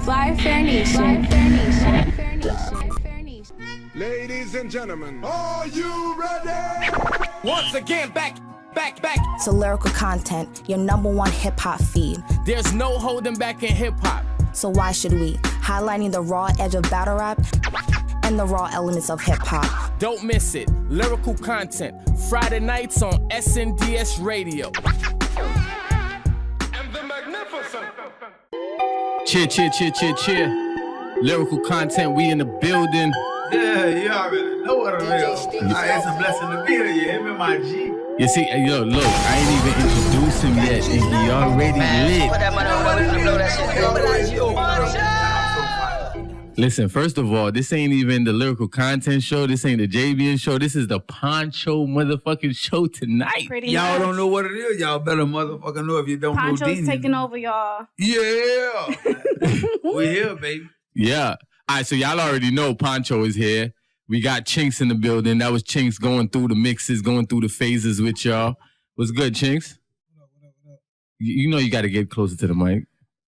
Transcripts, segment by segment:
Fly Fair Nation. Ladies and gentlemen, are you ready? Once again, back. To lyrical content, your #1 hip-hop feed. There's no holding back in hip-hop. So why should we? Highlighting the raw edge of battle rap and the raw elements of hip-hop. Don't miss it. Lyrical content. Friday nights on SNDS Radio. And the magnificent. Cheer. Lyrical content, we in the building. Yeah, you already know what it is. It's a blessing to be here. You hear me, my G? You see, yo, look, I ain't even introduced him yet, and he already lit. Put that money on, we finna blow that shit. Listen, first of all, this ain't even the lyrical content show. This ain't the JBN show. This is the Poncho motherfucking show tonight. Y'all don't know what it is. Y'all better motherfucking know if you don't know. Poncho's taking over, y'all. Yeah. We here, baby. Yeah. All right, so y'all already know Poncho is here. We got Chinks in the building. That was Chinks going through the mixes, going through the phases with y'all. What's good, Chinks? What up? You know you got to get closer to the mic.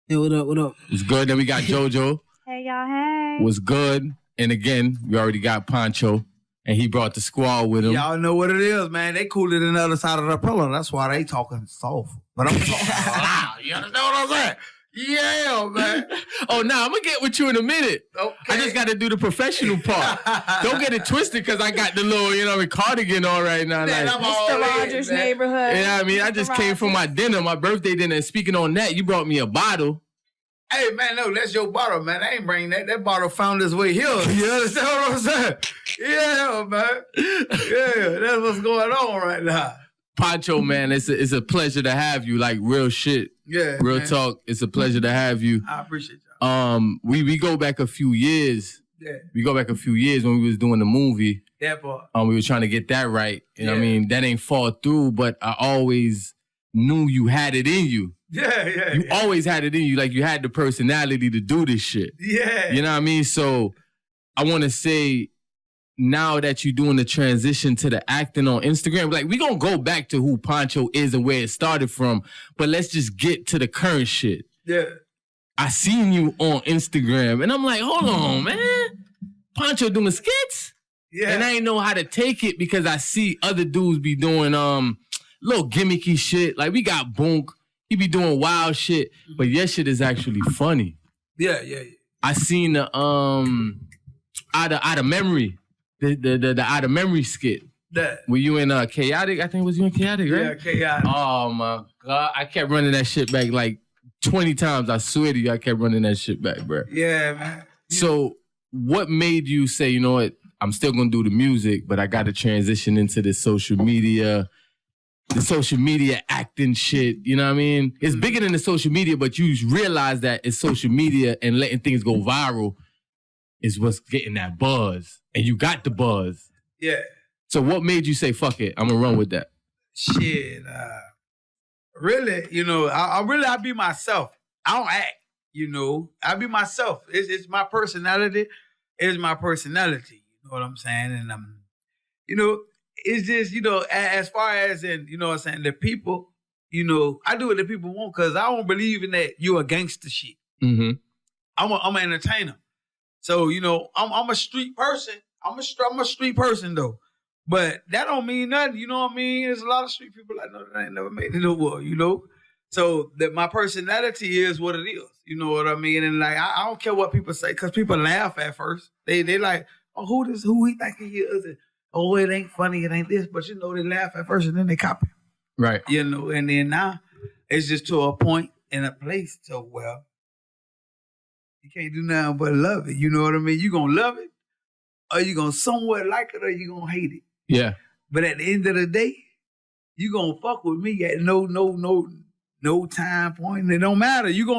Hey, what up? It's good. Then we got JoJo. Hey, y'all, hey. Was good. And again, we already got Poncho, and he brought the squad with him. Y'all know what it is, man. They cooler than the other side of the pillow. That's why they talking soft. But I'm talking loud. You understand what I'm saying? Yeah, man. Oh, nah, I'm going to get with you in a minute. Okay. I just got to do the professional part. Don't get it twisted because I got the little, cardigan on right now. Man, like, I'm all Mr. in, Rogers' man. neighborhood. Yeah, I mean, I just came from my dinner, my birthday dinner, and speaking on that, you brought me a bottle. Hey, man, no, that's your bottle, man. I ain't bring that. That bottle found its way here. You understand what I'm saying? Yeah, man. Yeah, that's what's going on right now. Poncho, man, it's a pleasure to have you. Like, real shit. Yeah, Real man. talk. It's a pleasure to have you. I appreciate y'all. We go back a few years. Yeah, We go back a few years when we was doing the movie. that part. We were trying to get that right. You know what I Yeah. mean? That ain't fall through, but I always knew you had it in you. Yeah. You always had it in you. Like, you had the personality to do this shit. Yeah. You know what I mean? So I want to say, now that you're doing the transition to the acting on Instagram, like, we gonna go back to who Poncho is and where it started from, but let's just get to the current shit. Yeah. I seen you on Instagram, and I'm like, hold on, man. Poncho doing skits? Yeah. And I ain't know how to take it because I see other dudes be doing little gimmicky shit. Like, we got Boonk. He be doing wild shit, but your shit is actually funny. Yeah. I seen the out of memory. The out of memory skit. That. Were you in Chaotic? I think it was you in Chaotic, right? Yeah, chaotic. Oh my God. I kept running that shit back like 20 times. I swear to you, I kept running that shit back, bro. Yeah, man. So what made you say, you know what, I'm still gonna do the music, but I gotta transition into the social media acting shit, you know what I mean? It's bigger than the social media, but you realize that it's social media and letting things go viral is what's getting that buzz. And you got the buzz. Yeah. So what made you say, fuck it, I'm gonna run with that? Shit. Really, I be myself. I don't act, I be myself. It's my personality. It's my personality. You know what I'm saying? And it's just, as far as in, what I'm saying, the people, I do what the people want because I don't believe in that you a gangster shit. Mm-hmm. I'm an entertainer. So, I'm a street person. I'm a street person though. But that don't mean nothing, you know what I mean? There's a lot of street people I know that ain't never made it in the world, So that my personality is what it is, you know what I mean? And like I don't care what people say, because people laugh at first. They like, oh, who he think he is? And, oh, it ain't funny, it ain't this, but they laugh at first and then they copy. Right. And then now it's just to a point and a place to where you can't do nothing but love it. You know what I mean? You gonna love it, or you gonna somewhat like it, or you gonna hate it. Yeah. But at the end of the day, you gonna fuck with me at no time point. It don't matter. You know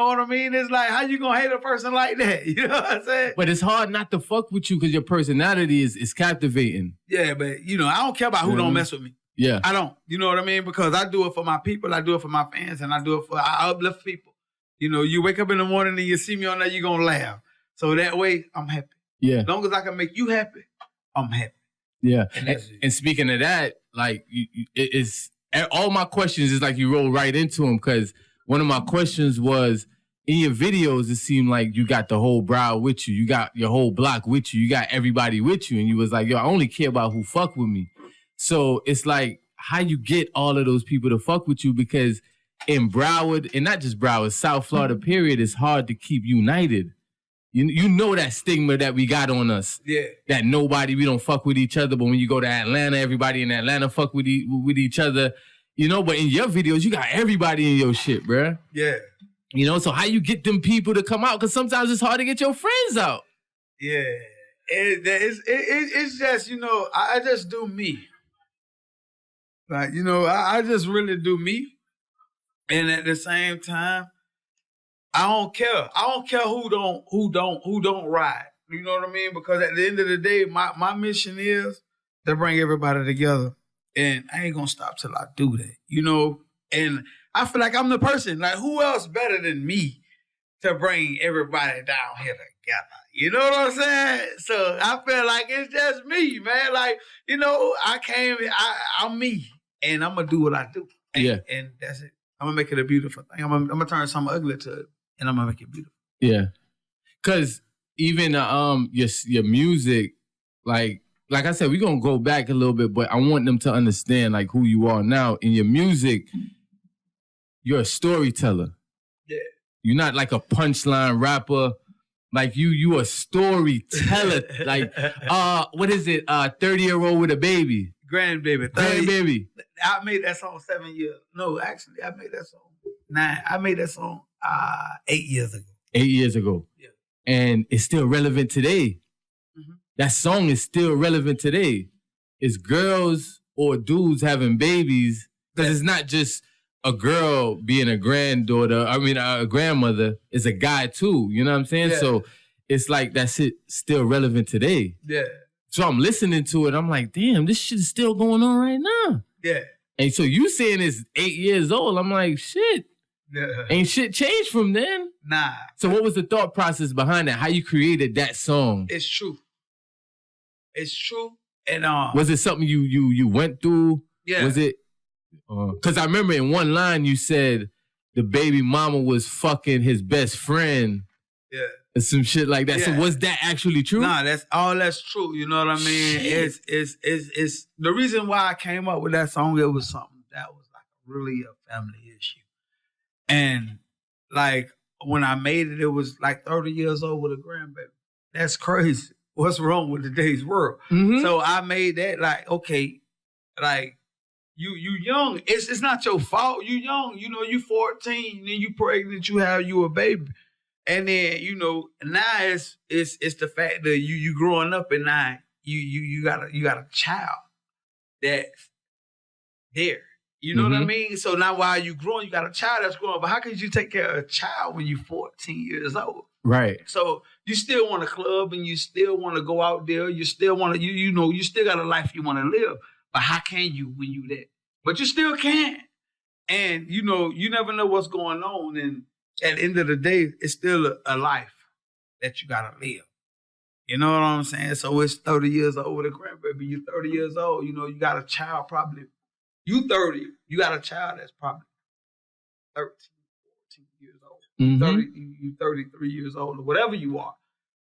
what I mean? It's like, how you gonna hate a person like that? You know what I'm saying? But it's hard not to fuck with you because your personality is captivating. Yeah, but I don't care about who don't mess with me. Yeah. I don't. You know what I mean? Because I do it for my people, I do it for my fans, and I uplift people. You wake up in the morning and you see me on there, you're going to laugh. So that way, I'm happy. Yeah. As long as I can make you happy, I'm happy. Yeah. And speaking of that, like, it's all my questions is like you roll right into them because one of my questions was, in your videos, it seemed like you got the whole Broward with you. You got your whole block with you. You got everybody with you. And you was like, yo, I only care about who fuck with me. So it's like, how you get all of those people to fuck with you? Because in Broward, and not just Broward, South Florida, period, it's hard to keep united. You know that stigma that we got on us. Yeah. That we don't fuck with each other. But when you go to Atlanta, everybody in Atlanta fuck with each other. You know, but in your videos, you got everybody in your shit, bruh. Yeah. You know, so how you get them people to come out? Because sometimes it's hard to get your friends out. Yeah. It's just, you know, I just do me. Like, you know, I just really do me. And at the same time, I don't care. I don't care who don't ride. You know what I mean? Because at the end of the day, my mission is to bring everybody together. And I ain't gonna stop till I do that. You know? And I feel like I'm the person. Like, who else better than me to bring everybody down here together? You know what I'm saying? So I feel like it's just me, man. Like, you know, I'm me. And I'm gonna do what I do. And that's it. I'm gonna make it a beautiful thing. I'm gonna turn something ugly to it, and I'm gonna make it beautiful. Yeah, cause even your music, like I said, we're gonna go back a little bit, but I want them to understand like who you are now. In your music, you're a storyteller. Yeah, you're not like a punchline rapper. Like you a storyteller. Like what is it? 30-year-old with a baby. Grandbaby. I made that song 7 years. No, actually, I made that song 9. I made that song 8 years ago. 8 years ago. Yeah. And it's still relevant today. Mm-hmm. That song is still relevant today. It's girls or dudes having babies. Because it's not just a girl being a granddaughter. I mean, a grandmother. It's a guy too. You know what I'm saying? Yeah. So it's like that shit still relevant today. Yeah. So I'm listening to it. I'm like, damn, this shit is still going on right now. Yeah. And so you saying it's 8 years old. I'm like, shit. Yeah. Ain't shit changed from then. Nah. So what was the thought process behind that? How you created that song? It's true. It's true. And was it something you went through? Yeah. Was it? Because I remember in one line you said the baby mama was fucking his best friend. Yeah. Some shit like that. Yeah. So was that actually true? Nah, that's true. You know what I mean? Shit. It's the reason why I came up with that song. It was something that was like really a family issue, and like when I made it, it was like 30 years old with a grandbaby. That's crazy. What's wrong with today's world? Mm-hmm. So I made that like, okay, like you young. It's not your fault. You young. You know, you 14, then you pregnant. You have a baby. And then, you know, now it's the fact that you growing up and now you got a child that's there. You know what I mean? So now while you growing, you got a child that's growing up. But how could you take care of a child when you're 14 years old? Right. So you still want a club and you still want to go out there. You still want to, you know, you still got a life you want to live. But how can you when you that? But you still can. And, you know, you never know what's going on. And at the end of the day, it's still a life that you got to live. You know what I'm saying? So it's 30 years old with a grandbaby. You're 30 years old. You know, you got a child probably. You 30. You got a child that's probably 13, 14 years old. Mm-hmm. You 33 years old or whatever you are.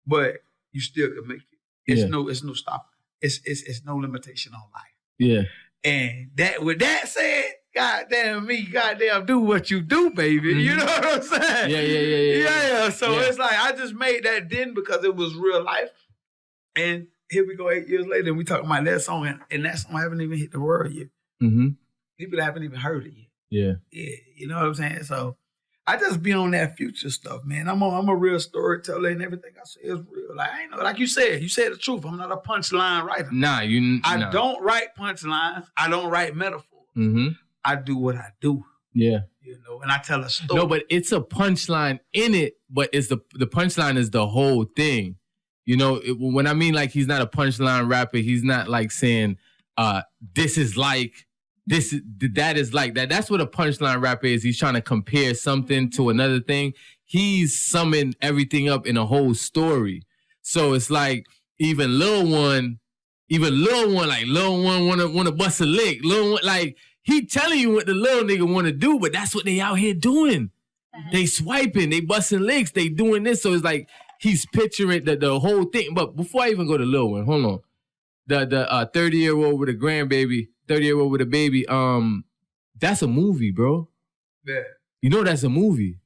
But you still can make it. It's no stopping. It's no limitation on life. Yeah. And that with that said, goddamn me, goddamn do what you do, baby. Mm-hmm. You know what I'm saying? Yeah. So it's like I just made that then because it was real life. And here we go 8 years later and we talking about that song and that song haven't even hit the world yet. Mm-hmm. People haven't even heard it yet. Yeah. Yeah. You know what I'm saying? So I just be on that future stuff, man. I'm a real storyteller and everything I say is real. Like I ain't know, like you said the truth. I'm not a punchline writer. I don't write punchlines. I don't write metaphors. Mm-hmm. I do what I do. Yeah. You know, and I tell a story. No, but it's a punchline in it, but it's the punchline is the whole thing. You know, when I mean like he's not a punchline rapper, he's not like saying, this is like, that is like that. That's what a punchline rapper is. He's trying to compare something to another thing. He's summing everything up in a whole story. So it's like even Lil One wanna bust a lick. Lil One, like he telling you what the little nigga want to do, but that's what they out here doing. They swiping, they busting licks, they doing this. So it's like he's picturing the whole thing. But before I even go to Lil One, hold on. The 30-year-old with a grandbaby, 30-year-old with a baby, that's a movie, bro. Yeah. You know that's a movie.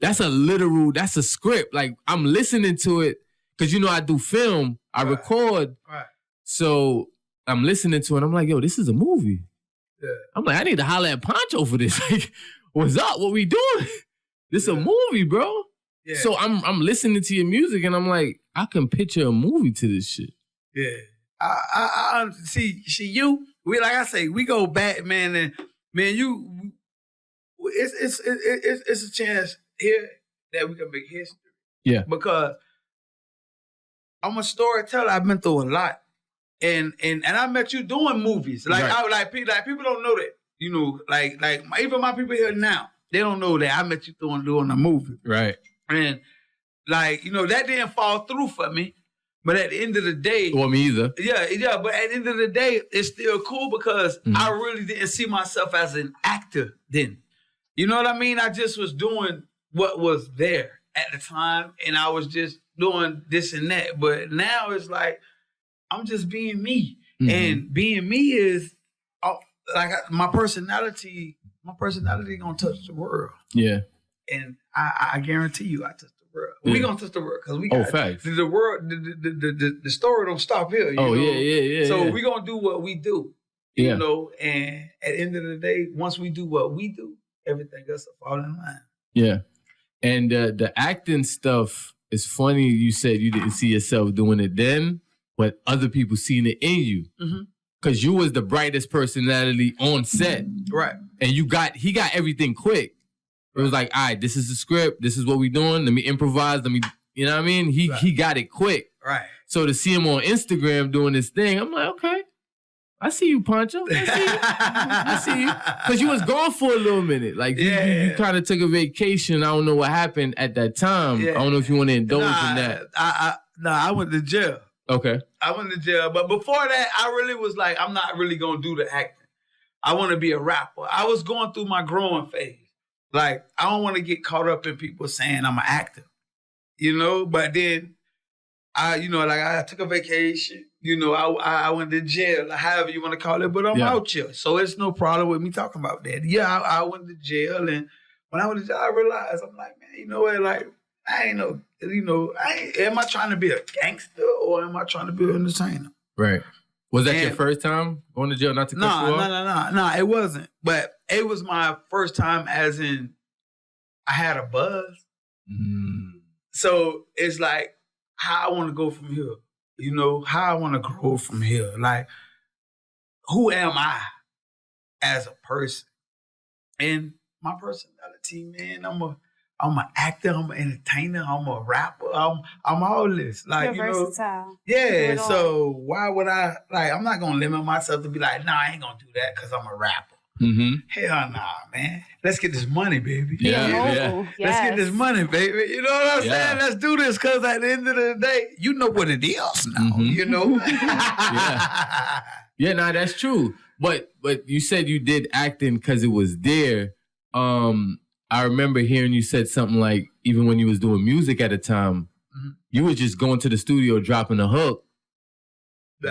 That's a script. Like, I'm listening to it, because you know I do film, I record. Right. So I'm listening to it, I'm like, yo, this is a movie. Yeah. I'm like, I need to holler at Poncho for this. Like, what's up? What we doing? This a movie, bro. Yeah. So I'm listening to your music and I'm like, I can picture a movie to this shit. Yeah. I see you. We, like I say, we go back, man, and man, it's a chance here that we can make history. Yeah. Because I'm a storyteller. I've been through a lot. And I met you doing movies. Like, Right. people don't know that. You know, like even my people here now, they don't know that I met you doing a movie. Right. And like, you know, that didn't fall through for me. But at the end of the day, Well, me either. yeah. But at the end of the day, it's still cool because I really didn't see myself as an actor then. You know what I mean? I just was doing what was there at the time, and I was just doing this and that. But now it's like I'm just being me, and being me is like my personality. My personality gonna touch the world. Yeah. And I guarantee you, I touch the world. Yeah. We gonna touch the world because we got facts. the world. The story don't stop here. You know? Yeah. So yeah. we gonna do what we do. Yeah. You know, and at the end of the day, once we do what we do, everything else will fall in line. Yeah. And the acting stuff is funny. You said you didn't see yourself doing it then, but other people seen it in you. Because you was the brightest personality on set. Right. And he got everything quick. It was like, all right, this is the script. This is what we doing. Let me improvise. You know what I mean? He got it quick. Right. So to see him on Instagram doing this thing, I'm like, okay. I see you, Poncho. I see you. Because you was gone for a little minute. Like, you kind of took a vacation. I don't know what happened at that time. Yeah. I don't know if you want to indulge in that. I went to jail. Okay. I went to jail. But before that, I really was like, I'm not really going to do the acting. I want to be a rapper. I was going through my growing phase. Like, I don't want to get caught up in people saying I'm an actor. You know? But then, I took a vacation. You know, I went to jail, however you want to call it, but I'm out here. So it's no problem with me talking about that. Yeah, I went to jail, and when I went to jail, I realized, I'm like, man, you know what, like, am I trying to be a gangster or am I trying to be an entertainer? Right. Was that your first time going to jail? Not to cut you off? No, it wasn't. But it was my first time as in I had a buzz. So it's like how I want to go from here. You know, how I want to grow from here. Like, who am I as a person? And my personality, man, I'm an actor, I'm an entertainer, I'm a rapper, I'm all this. Like, You're you know, versatile. yeah. So why would I, like, I'm not gonna limit myself to be like, nah, I ain't gonna do that because I'm a rapper. Hell nah, man. Let's get this money, baby. Yeah. Let's get this money, baby. You know what I'm saying? Let's do this because at the end of the day, you know what it is now, you know? Yeah, nah, that's true. But you said you did acting because it was there. I remember hearing you said something like, even when you was doing music at the time, you was just going to the studio, dropping a hook,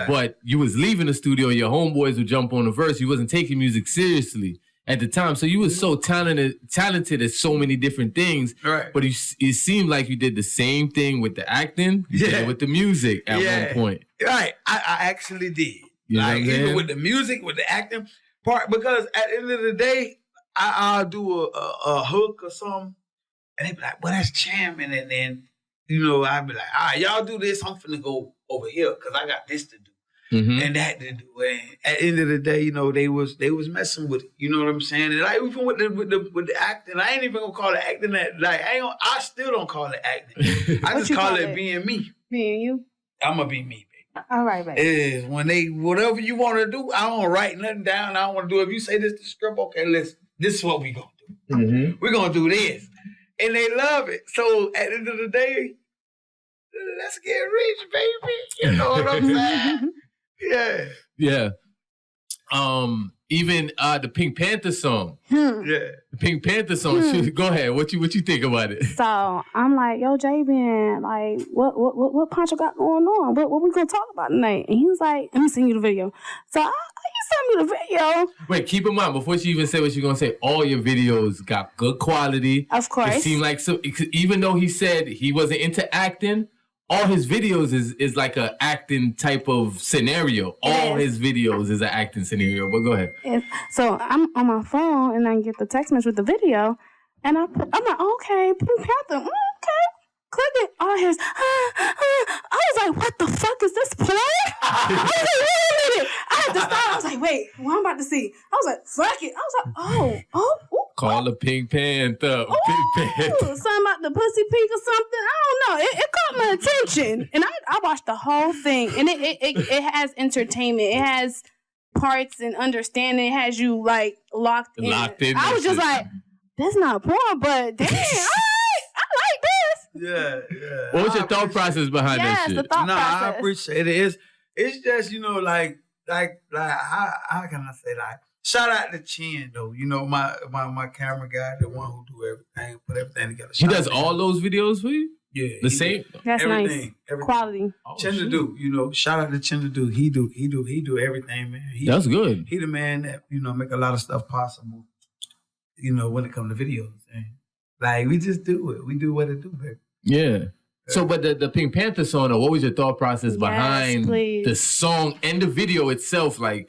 but you was leaving the studio and your homeboys would jump on the verse. You wasn't taking music seriously at the time. So you was so talented at so many different things. Right. But it seemed like you did the same thing with the acting, with the music at one point. Right. I actually did. You know like, what I'm saying? even with the music, with the acting part, because at the end of the day, I'll do a hook or something, and they be like, well, that's jamming. And then, you know, I'll be like, all right, y'all do this. I'm finna go over here because I got this to do and that to do. And at the end of the day, you know, they was messing with it. You know what I'm saying? And like, even with the acting, I ain't even gonna call it acting. I still don't call it acting. I just call it being me. Being you? I'm gonna be me, baby. All right, baby. Is when whatever you want to do, I don't write nothing down. I don't want to do. If you say this the script, okay, listen. This is what we gonna do. We're gonna do this. And they love it. So at the end of the day, let's get rich, baby. You know what I'm saying? Yeah. Even the Pink Panther song. Yeah. The Pink Panther song. Go ahead. What you think about it? So I'm like, yo, J-Ben, like, what Puncho got going on? What we gonna talk about tonight? And he was like, let me send you the video. So he sent me the video. Wait, keep in mind, before she even say what she's gonna say, all your videos got good quality. Of course. It seemed like even though he said he wasn't into acting, all his videos is like a acting type of scenario. All his videos is an acting scenario. But go ahead. So I'm on my phone and I get the text message with the video, and I'm like, okay, Pink Panther, okay. Click it. All his. I was like, what the fuck is this porn? I was like, wait a minute. I had to stop. I was like, wait, what I'm about to see? I was like, fuck it. I was like, oh. Call the Pink Panther. Pink Panther. Something about the pussy pink or something. I don't know. It caught my attention, and I watched the whole thing, and it has entertainment. It has parts and understanding. It has you like locked in. I was just like, that's not porn, but damn, all right, I like this. Yeah. What was your thought process behind that shit? The thought process. I appreciate it. It's just, like how can I say, like, shout out to Chin though. My camera guy, the one who do everything, put everything together. He does all those videos for you? Yeah. The same? That's everything, nice. Quality. Chin to do, shout out to Chin to do. He do everything, man. That's good. He the man that, make a lot of stuff possible, when it comes to videos. And like, we just do it. We do what it do, baby. Yeah. So, but the Pink Panther song, what was your thought process behind the song and the video itself? Like,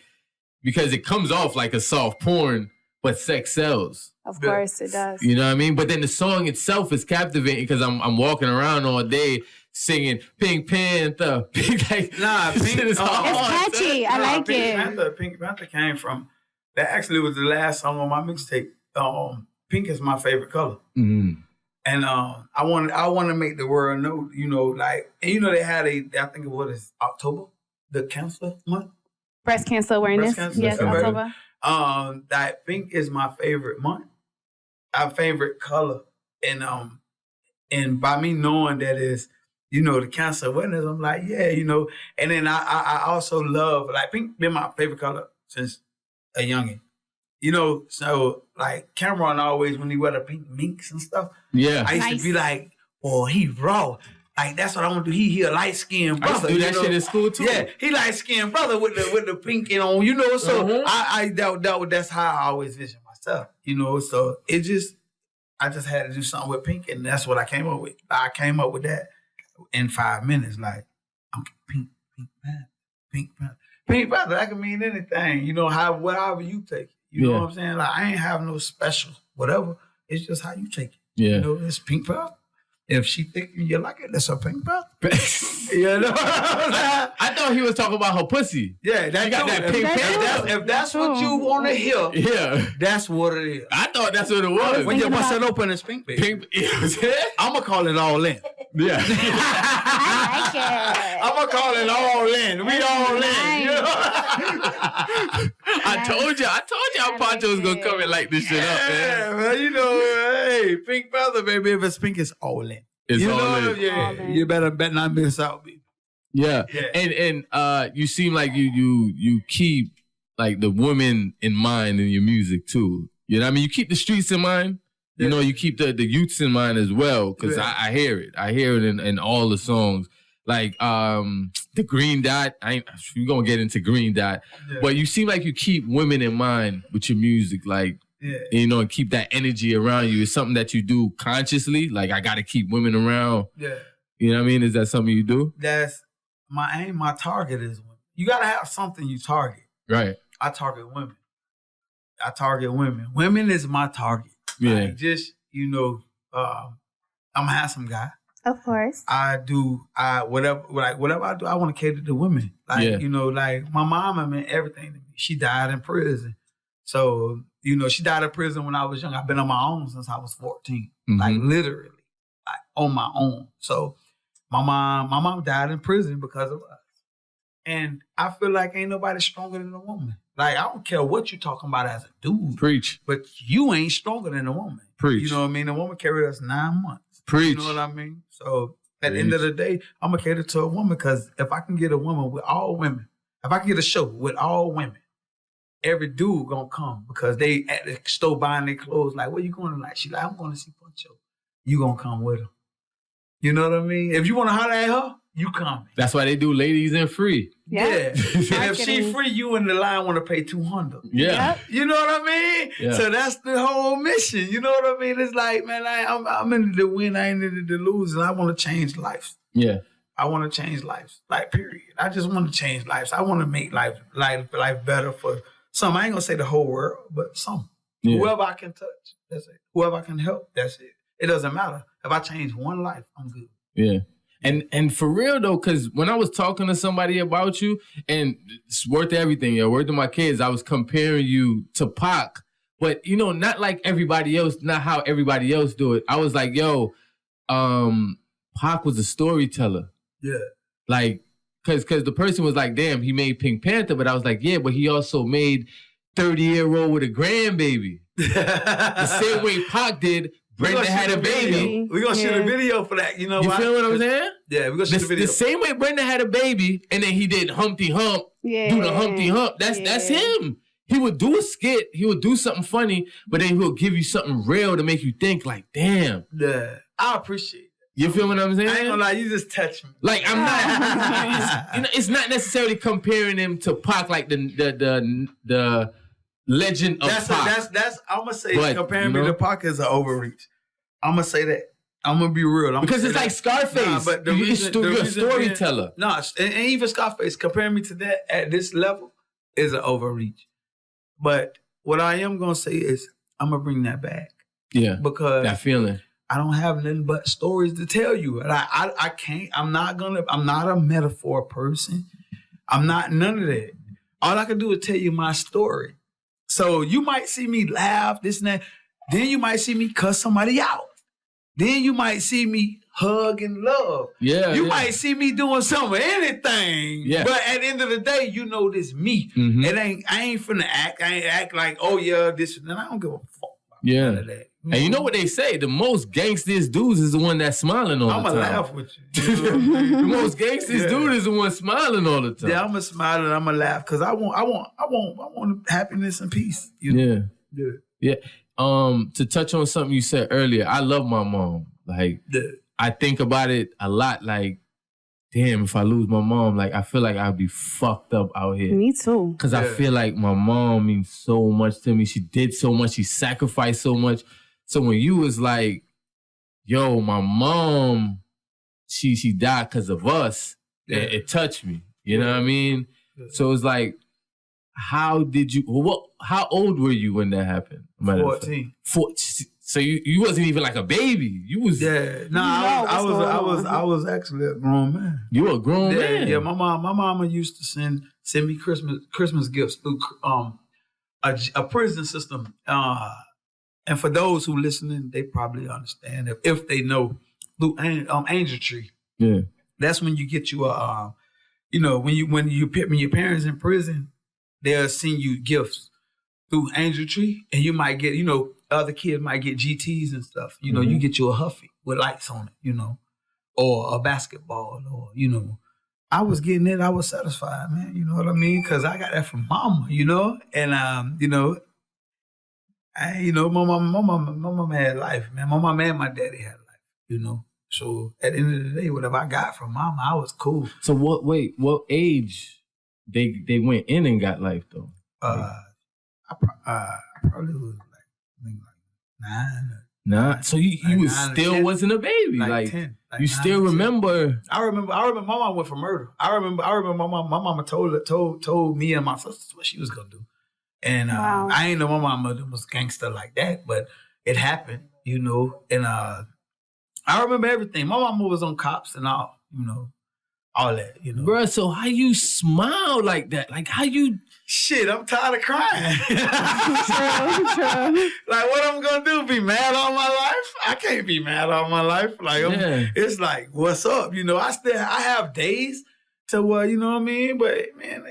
because it comes off like a soft porn, but sex sells. Of course it does. You know what I mean? But then the song itself is captivating because I'm walking around all day singing Pink Panther. Pink Pink it's catchy. I like it. Pink Panther came from, that actually was the last song on my mixtape. Pink is my favorite color. Mm-hmm. And I want to make the world know, they had I think it was October, the cancer month. Breast cancer awareness. Yes, October. That pink is my favorite month, our favorite color, and by me knowing that is, the cancer awareness, I'm like, yeah, and then I also love, like, pink been my favorite color since a youngin'. So like Cameron always, when he wear the pink minks and stuff, I used to be like, oh, he raw. Like, that's what I want to do. He a light skinned brother. I used to do that shit in school too. Yeah, he light skinned brother with the pink on, So that's how I always vision myself, So I just had to do something with pink, and that's what I came up with. I came up with that in 5 minutes. Like, I'm pink panther. Pink panther, that can mean anything. However you take it. You know what I'm saying? Like, I ain't have no special whatever. It's just how you take it. Yeah. It's pink panther. If she think you like it, that's a pink panther. I thought he was talking about her pussy. Yeah, that got that pink panther. If that's what you want to hear, that's what it is. I thought that's what it was. When you bust it open, it's pink, baby. Pink. I'm going to call it all in. Yeah. I like it. I'm going to call it all in. We all in. I told y'all Poncho was going to come and light this shit up, man. Hey, pink feather, baby. If it's pink, it's all in. It's all in. Yeah. You better not miss out, baby. Yeah. And you seem like you keep like the women in mind in your music too. You know what I mean? You keep the streets in mind. You know, you keep the youths in mind as well, because I hear it. I hear it in all the songs. Like the Green Dot. We're going to get into Green Dot. Yeah. But you seem like you keep women in mind with your music. Like, and keep that energy around you. It's something that you do consciously. Like, I got to keep women around. Yeah. You know what I mean? Is that something you do? That's my aim. My target is women. You got to have something you target. Right. I target women. Women is my target. Yeah. Like, I'm a handsome guy. Of course. Whatever I do, I want to cater to women. Like, like my mama meant everything to me. She died in prison. So, she died in prison when I was young. I've been on my own since I was 14. Mm-hmm. Like, literally, like, on my own. So my mom died in prison because of us. And I feel like ain't nobody stronger than a woman. Like, I don't care what you're talking about as a dude. Preach. But you ain't stronger than a woman. Preach. You know what I mean? A woman carried us 9 months. Preach. You know what I mean? So at the end of the day, I'm going to cater to a woman, because if I can get a woman with all women, if I can get a show with all women, every dude gonna come because they at the store buying their clothes. Like, where you going tonight? She like, I'm going to see Puncho. You gonna come with her. You know what I mean? If you want to holler at her, you coming. That's why they do ladies and free. Yeah. And if she free, you in the line want to pay $200. Yeah. Yep. You know what I mean? Yeah. So that's the whole mission. You know what I mean? It's like, man, I'm in the win, I ain't in the lose, and I want to change lives. Yeah. I want to change lives. Like, period. I just want to change lives. I want to make life better for some. I ain't gonna say the whole world, but some. Yeah. Whoever I can touch, that's it. Whoever I can help, that's it. It doesn't matter. If I change one life, I'm good. Yeah. And for real though, because when I was talking to somebody about you, and it's worth everything, worth to my kids, I was comparing you to Pac, but not like everybody else, not how everybody else do it. I was like, Pac was a storyteller. Yeah. Like, cause the person was like, damn, he made Pink Panther, but I was like, yeah, but he also made 30-year-old with a grandbaby. The same way Pac did. Brenda had a baby. We're going to shoot a video for that. You know You why? feel what I'm saying? Yeah, we're going to shoot a video. The same way Brenda had a baby, and then he did Humpty Hump, do the Humpty Hump. That's him. He would do a skit. He would do something funny, but then he'll give you something real to make you think like, damn. Yeah, I appreciate it. You feel what I'm saying? I ain't gonna lie, you just touch me. Like, I'm not, it's not necessarily comparing him to Pac, like the legend of Pac. That's I'm gonna say But, comparing me to Pac is an overreach. I'm gonna say that. I'm gonna be real. Because it's like Scarface. Nah, but You're a storyteller. And even Scarface, comparing me to that at this level is an overreach. But what I am gonna say is I'm gonna bring that back. Yeah. Because that feeling. I don't have nothing but stories to tell you. And I can't, I'm not a metaphor person. I'm not none of that. All I can do is tell you my story. So you might see me laugh, this and that. Then you might see me cuss somebody out. Then you might see me hug and love. Yeah. You might see me doing anything. Yeah. But at the end of the day, this me. Mm-hmm. I ain't finna act. I ain't act like, oh yeah, this and that. I don't give a fuck about none of that. And you know what they say? The most gangstest dudes is the one that's smiling all the time. I'm gonna laugh with you. The most gangstest dude is the one smiling all the time. Yeah, I'm gonna smile and I'm gonna laugh because I want happiness and peace. Yeah. To touch on something you said earlier, I love my mom. Like, I think about it a lot. Like, damn, if I lose my mom, like, I feel like I'd be fucked up out here. Me too. Because I feel like my mom means so much to me. She did so much. She sacrificed so much. So when you was like, yo, my mom, she died because of us, it touched me. You know what I mean? Yeah. So it's like, how old were you when that happened? 14. So you wasn't even like a baby. You was I was actually a grown man. You were a grown man. Yeah, my mama used to send me Christmas gifts through a prison system. And for those who listening, they probably understand if they know through Angel Tree. Yeah, that's when you get you a when your parents in prison, they'll send you gifts through Angel Tree, and you might get other kids might get GTs and stuff. You get you a Huffy with lights on it, or a basketball, or I was getting it. I was satisfied, man. You know what I mean? Because I got that from mama, and my mama had life, man. My mama and my daddy had life, So at the end of the day, whatever I got from mama, I was cool. So what age they went in and got life though? I probably was like 9. Nah, so you was still wasn't a baby, like 10. Like you 9 still remember? I remember. My mom went for murder. I remember. My mama told me and my sisters what she was gonna do. And I ain't know my mama was gangster like that, but it happened, And I remember everything. My mama was on cops and all, all that, Bruh, so how you smile like that? Like how you... Shit, I'm tired of crying. True. Like what I'm gonna do? Be mad all my life? I can't be mad all my life. Like it's like, what's up? I have days to where, you know what I mean? But man,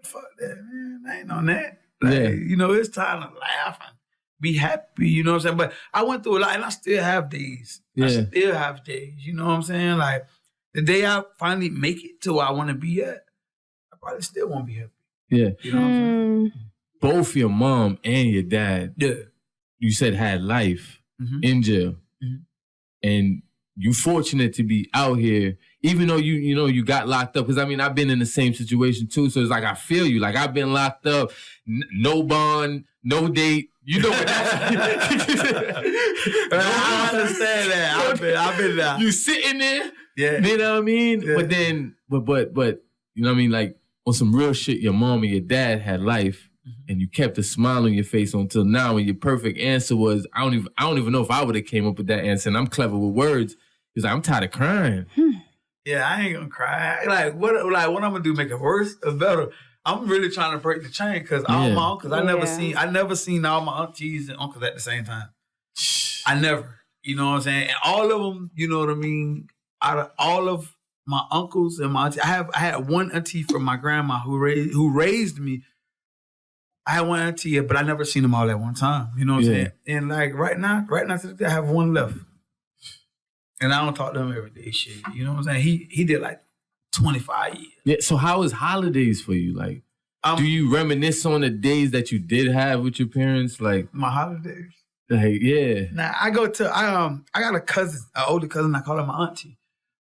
fuck that, man. I ain't on that. Like, it's time to laugh and be happy, you know what I'm saying? But I went through a lot and I still have days. Yeah. I still have days, you know what I'm saying? Like the day I finally make it to where I want to be at, I probably still won't be happy. Yeah. You know what I'm saying? both your mom and your dad, you said had life in jail. And you fortunate to be out here, even though you got locked up. Because I mean, I've been in the same situation too. So it's like I feel you. Like I've been locked up, no bond, no date. You know what that's I understand that. I've been there. You sitting there, Yeah. you know what I mean? Yeah. But then, but you know what I mean? Like on some real shit, your mom and your dad had life. And you kept a smile on your face until now. And your perfect answer was, I don't even know if I would have came up with that answer. And I'm clever with words. He's like, I'm tired of crying. Yeah, I ain't gonna cry. Like what I'm gonna do? Make it worse or better? I'm really trying to break the chain because all my uncles, I never seen all my aunties and uncles at the same time. I never, you know what I'm saying? And all of them, you know what I mean? Out of all of my uncles and my aunties, I had one auntie from my grandma who raised me. I had one auntie, but I never seen them all at one time. You know what I'm saying? And like right now today, I have one left. And I don't talk to him every day, shit. You know what I'm saying? He did like 25 years. Yeah. So how was holidays for you? Like, do you reminisce on the days that you did have with your parents? Like my holidays. Like, yeah. Now I got a cousin, an older cousin. I call her my auntie.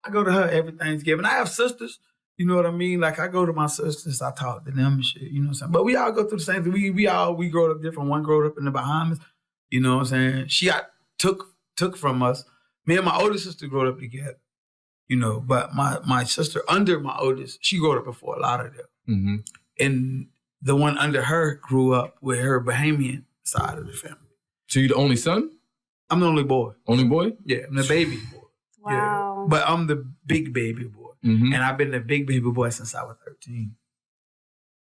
I go to her every Thanksgiving. I have sisters. You know what I mean? Like I go to my sisters, I talk to them and shit. You know what I'm saying? But we all go through the same thing. We grew up different. One grew up in the Bahamas. You know what I'm saying? She got took from us. Me and my older sister grew up together. You know, but my sister under my oldest, she grew up before a lot of them. Mm-hmm. And the one under her grew up with her Bahamian side of the family. So you the only son? I'm the only boy. Only boy? Yeah, I'm the baby boy. Wow. Yeah. But I'm the big baby boy. Mm-hmm. And I've been the big baby boy since I was 13.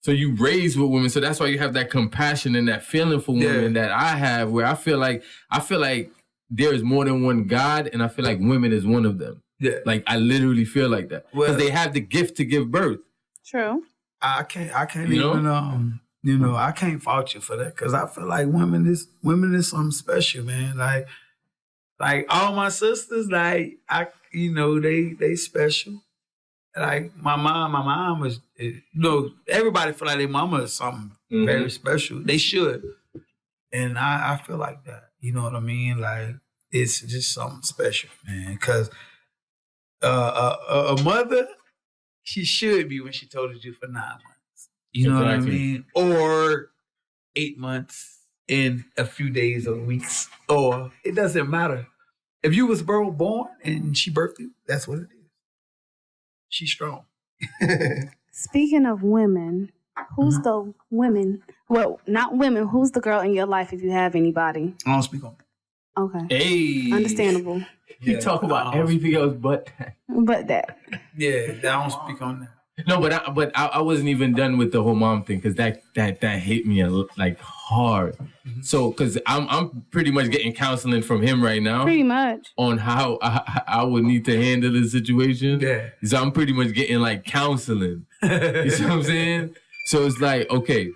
So you raised with women, so that's why you have that compassion and that feeling for women that I have, where I feel like there is more than one God, and I feel like women is one of them. Yeah. Like I literally feel like that. Because they have the gift to give birth. True. I can't even I can't fault you for that, because I feel like women is something special, man. Like all my sisters, like they special. Like my mom was, everybody feel like their mama is something very special. They should. And I feel like that. You know what I mean? Like it's just something special, man. Because a mother, she should be when she told you for 9 months. You know what I mean? Or 8 months in a few days or weeks. Or it doesn't matter. If you was born and she birthed you, that's what it is. She's strong. Speaking of women, who's the women? Well, not women. Who's the girl in your life if you have anybody? I don't speak on that. Okay. Hey. Understandable. You talk about everything else but that. But that. Yeah, I don't speak on that. No, but I wasn't even done with the whole mom thing, because that hit me like hard. So because I'm pretty much getting counseling from him right now. Pretty much. On how I would need to handle the situation. Yeah. So I'm pretty much getting like counseling. You see what I'm saying? So it's like, okay,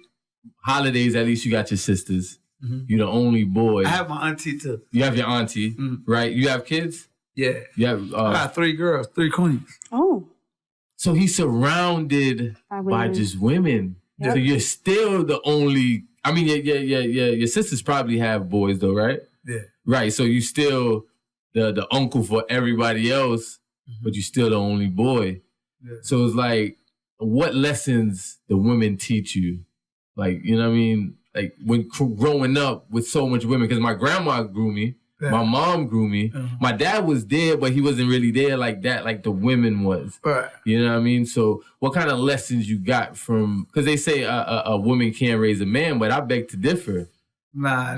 holidays, at least you got your sisters. You're the only boy. I have my auntie too. You have your auntie, right? You have kids? Yeah. You have I got 3 girls, 3 queens. Oh. So he's surrounded by just women. Yep. So you're still the only. I mean, your sisters probably have boys though, right? Yeah. Right. So you still the uncle for everybody else, but you're still the only boy. Yeah. So it's like, what lessons the women teach you? Like, you know what I mean? Like when growing up with so much women, because my grandma grew me. Yeah. My mom grew me. My dad was there, but he wasn't really there like that, like the women was. Right. You know what I mean? So what kind of lessons you got from, because they say a woman can't raise a man, but I beg to differ. Nah.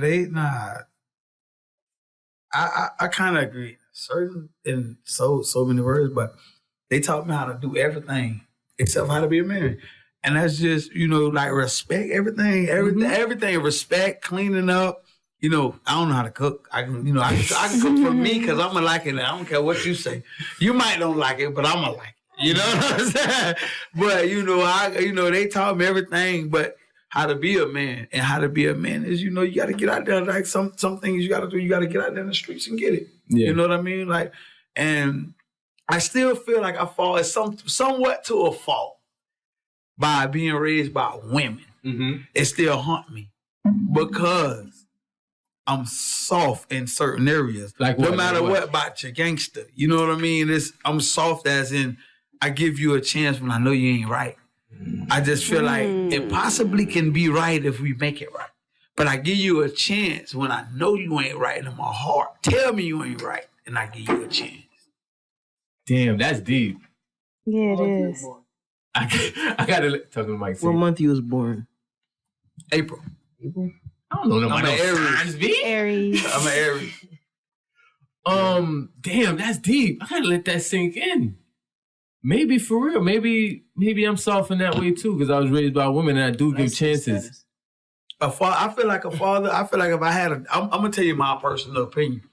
I kind of agree. Certain in so many words, but they taught me how to do everything except how to be a man. And that's just, like respect everything, respect, cleaning up. I don't know how to cook. I can cook for me because I'm going to like it. I don't care what you say. You might don't like it, but I'm going to like it. You know what I'm saying? But, they taught me everything but how to be a man. And how to be a man is, you got to get out there. Like some things you got to do, you got to get out there in the streets and get it. Yeah. You know what I mean? Like, and I still feel like I fall somewhat to a fault by being raised by women. it still haunt me because I'm soft in certain areas. Like no what? matter Like what about your gangster. You know what I mean? I'm soft as in I give you a chance when I know you ain't right. I just feel like it possibly can be right if we make it right. But I give you a chance when I know you ain't right in my heart. Tell me you ain't right, and I give you a chance. Damn, that's deep. Yeah, it is. I gotta talk to Mike. What month you was born? April. I don't know I'm nobody an else. Aries. Signs, B? Aries. I'm an Aries. Damn, that's deep. I gotta let that sink in. Maybe for real. Maybe I'm soft in that way too, because I was raised by women and I do give chances. I feel like a father. I feel like if I had I'm gonna tell you my personal opinion.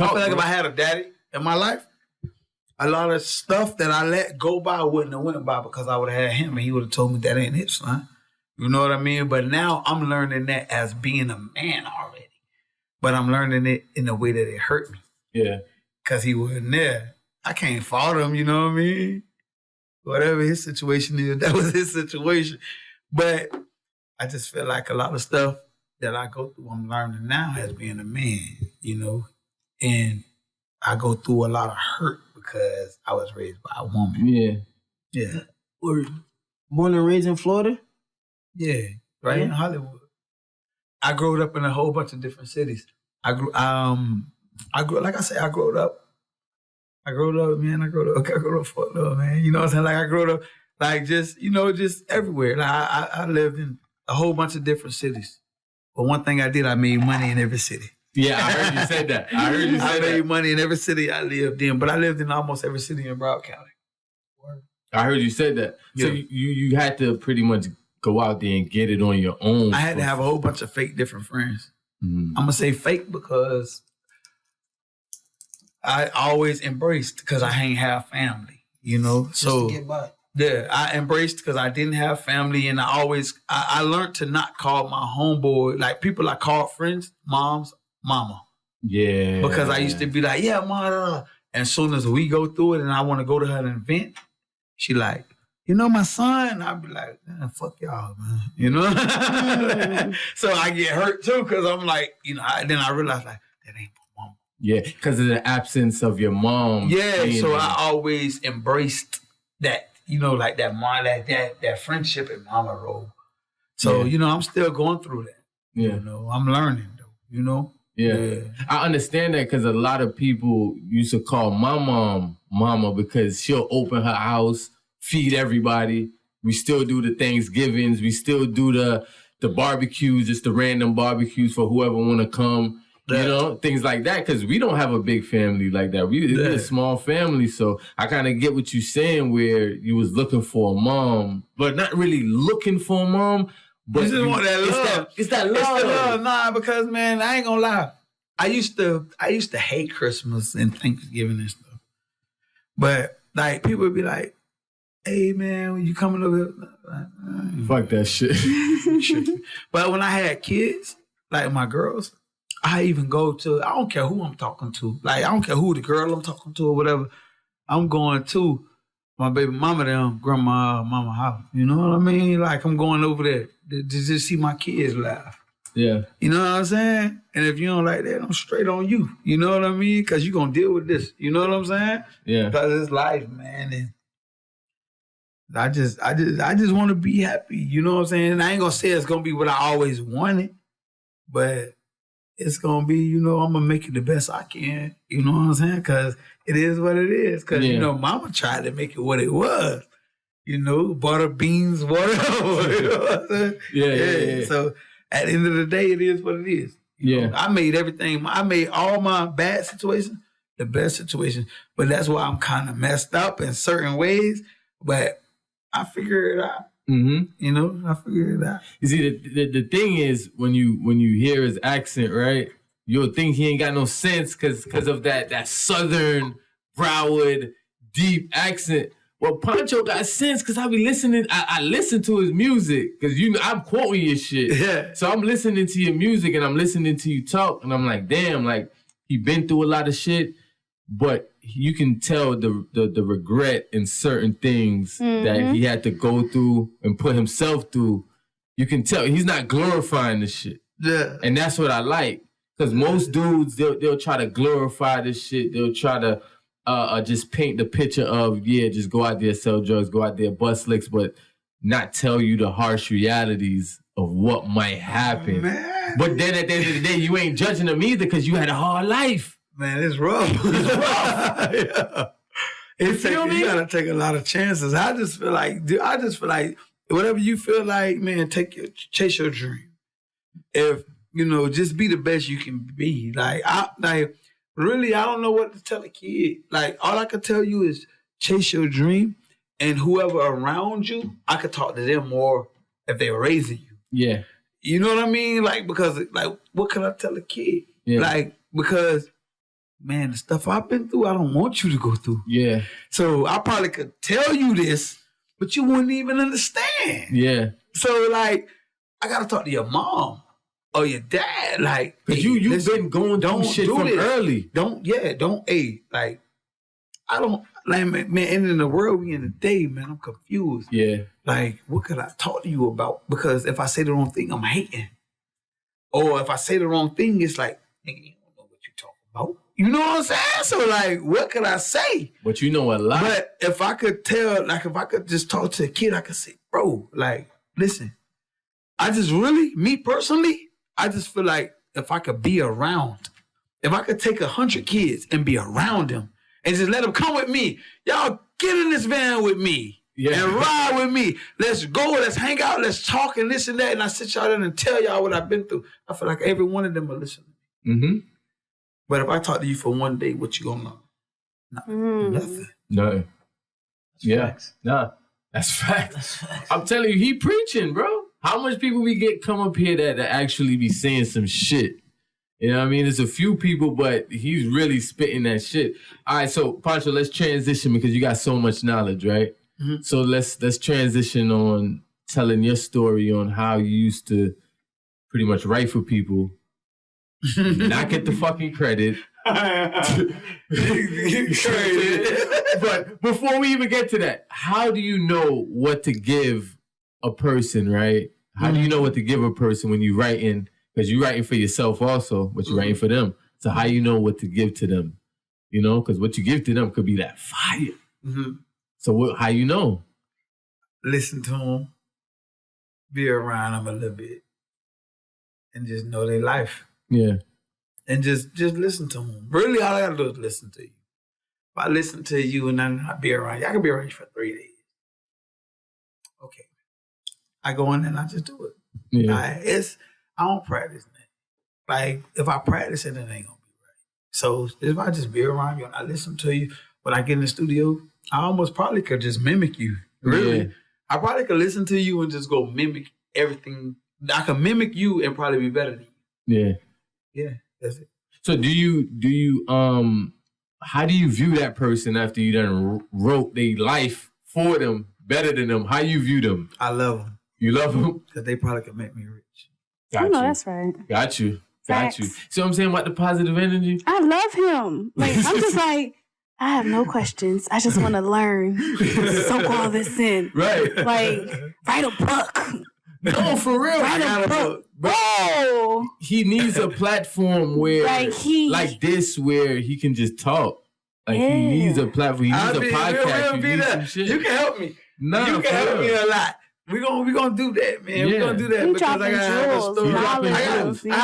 I feel like if I had a daddy in my life, a lot of stuff that I let go by wouldn't have went by because I would have had him and he would have told me that ain't it, son. You know what I mean? But now I'm learning that as being a man already. But I'm learning it in a way that it hurt me. Yeah. Because he wasn't there. I can't fault him, you know what I mean? Whatever his situation is, that was his situation. But I just feel like a lot of stuff that I go through, I'm learning now as being a man, you know? And I go through a lot of hurt because I was raised by a woman. Yeah. Yeah. Or born and raised in Florida? Yeah. Right in Hollywood. I grew up in a whole bunch of different cities. I grew like I said, I grew up, man. I grew up fucked up, man. You know what I'm saying? Like I grew up, like just everywhere. Like I lived in a whole bunch of different cities. But one thing I did, I made money in every city. Yeah, I heard you said that. I made money in every city I lived in, but I lived in almost every city in Broward County. I heard you said that. Yeah. So you had to pretty much go out there and get it on your own. I had to have a whole bunch of fake different friends. Mm-hmm. I'm going to say fake because I always embraced because I ain't have family, you know? So Just to get by. yeah, I embraced because I didn't have family, and I learned to not call my homeboy, like people I called friends, moms, mama. Yeah. Because I used to be like, yeah, mama. And as soon as we go through it and I want to go to her and vent, she like, you know my son? I'd be like, fuck y'all, man. You know? So I get hurt too because I'm like, you know, then I realize like, that ain't my mama. Yeah, because of the absence of your mom. Yeah, so I always embraced that, you know, like that mom, that friendship and mama role. So, you know, I'm still going through that. Yeah. You know, I'm learning though, you know? Yeah. I understand that because a lot of people used to call my mom mama because she'll open her house, feed everybody. We still do the Thanksgivings. We still do the barbecues, just the random barbecues for whoever want to come. You know, things like that, because we don't have a big family like that. We're a small family, so I kind of get what you're saying where you was looking for a mom, but not really looking for a mom, but you just want that love. It's that love. It's the love, nah, because, man, I ain't gonna lie. I used to hate Christmas and Thanksgiving and stuff. But, like, people would be like, hey, man, when you coming over here? Fuck that shit. But when I had kids, like my girls, I even go to, I don't care who I'm talking to. Like, I don't care who the girl I'm talking to or whatever. I'm going to my baby mama them, grandma, mama house. You know what I mean? Like, I'm going over there to just see my kids laugh. Yeah. You know what I'm saying? And if you don't like that, I'm straight on you. You know what I mean? Because you're going to deal with this. You know what I'm saying? Yeah. Because it's life, man. And I just want to be happy. You know what I'm saying? And I ain't going to say it's going to be what I always wanted, but it's going to be, you know, I'm going to make it the best I can. You know what I'm saying? Because it is what it is. Because, you know, mama tried to make it what it was. You know, butter, beans, whatever. You know what I'm saying? Yeah. So at the end of the day, it is what it is. You know, I made everything. I made all my bad situations the best situation. But that's why I'm kind of messed up in certain ways. But I figure it out. Mm-hmm. You know, I figured it out. You see, the thing is, when you hear his accent, right, you'll think he ain't got no sense because of that Southern Broward deep accent. Well, Puncho got sense because I be listening. I listen to his music because I'm quoting your shit. Yeah. So I'm listening to your music and I'm listening to you talk and I'm like, damn, like he been through a lot of shit, but you can tell the regret in certain things that he had to go through and put himself through. You can tell he's not glorifying the shit. Yeah. And that's what I like. Because most dudes, they'll try to glorify this shit. They'll try to just paint the picture of, just go out there, sell drugs, go out there, bust licks, but not tell you the harsh realities of what might happen. Man. But then at the end of the day, you ain't judging them either because you had a hard life. Man, it's rough. It's rough. Yeah. You gotta take a lot of chances. I just feel like whatever you feel like, man, chase your dream. If just be the best you can be. Really, I don't know what to tell a kid. Like, all I can tell you is chase your dream, and whoever around you, I could talk to them more if they were raising you. Yeah. You know what I mean? Because what can I tell a kid? Yeah. Because, man, the stuff I've been through, I don't want you to go through. Yeah. So I probably could tell you this, but you wouldn't even understand. Yeah. So, I got to talk to your mom or your dad. Because you've been going through shit from early. Man, and in the world we in today, man, I'm confused. Yeah. What could I talk to you about? Because if I say the wrong thing, I'm hating. Or if I say the wrong thing, it's like, nigga, you don't know what you talking about. You know what I'm saying? So, what could I say? But you know a lot. But if I could if I could just talk to a kid, I could say, bro, listen, me personally, I just feel like if I could be around, if I could take 100 kids and be around them and just let them come with me, y'all get in this van with me. Yeah. And ride with me. Let's go. Let's hang out. Let's talk and this and that. And I sit y'all there and tell y'all what I've been through. I feel like every one of them will listen to me. Mm-hmm. But if I talk to you for one day, what you gonna learn? Nothing. No. Facts. Nah. That's facts. I'm telling you, he preaching, bro. How much people we get come up here that actually be saying some shit? You know what I mean? There's a few people, but he's really spitting that shit. All right, so Pancho, let's transition because you got so much knowledge, right? Mm-hmm. So let's transition on telling your story on how you used to pretty much write for people, not get the fucking credit. But before we even get to that, how do you know what to give a person, right? How do you know what to give a person when you're writing? Because you're writing for yourself also, but you're writing for them. So how you know what to give to them? You know, because what you give to them could be that fire. Mm-hmm. So how you know? Listen to them, be around them a little bit, and just know their life. Yeah. And just listen to them. Really, all I gotta do is listen to you. If I listen to you and then I be around you, I can be around you for 3 days. Okay. I go in and I just do it. Yeah. I don't practice that. If I practice it, it ain't gonna be right. So if I just be around you and I listen to you, when I get in the studio, I almost probably could just mimic you. Really. Yeah. I probably could listen to you and just go mimic everything. I can mimic you and probably be better than you. Yeah. Yeah, that's it. So do you how do you view that person after you done wrote their life for them better than them? How you view them? I love them. You love them? Because they probably could make me rich. I know that's right. Got you. Facts. See what I'm saying about the positive energy? I love him. I'm just I have no questions. I just want to learn. Soak all this in. Right. Write a book. No, for real. Write a book. Bro. He needs a platform where, like this, where he can just talk. He needs a platform. He needs a podcast. You can help me. No, you can help me a lot. We gonna do that, man. We're gonna do that because I got a story.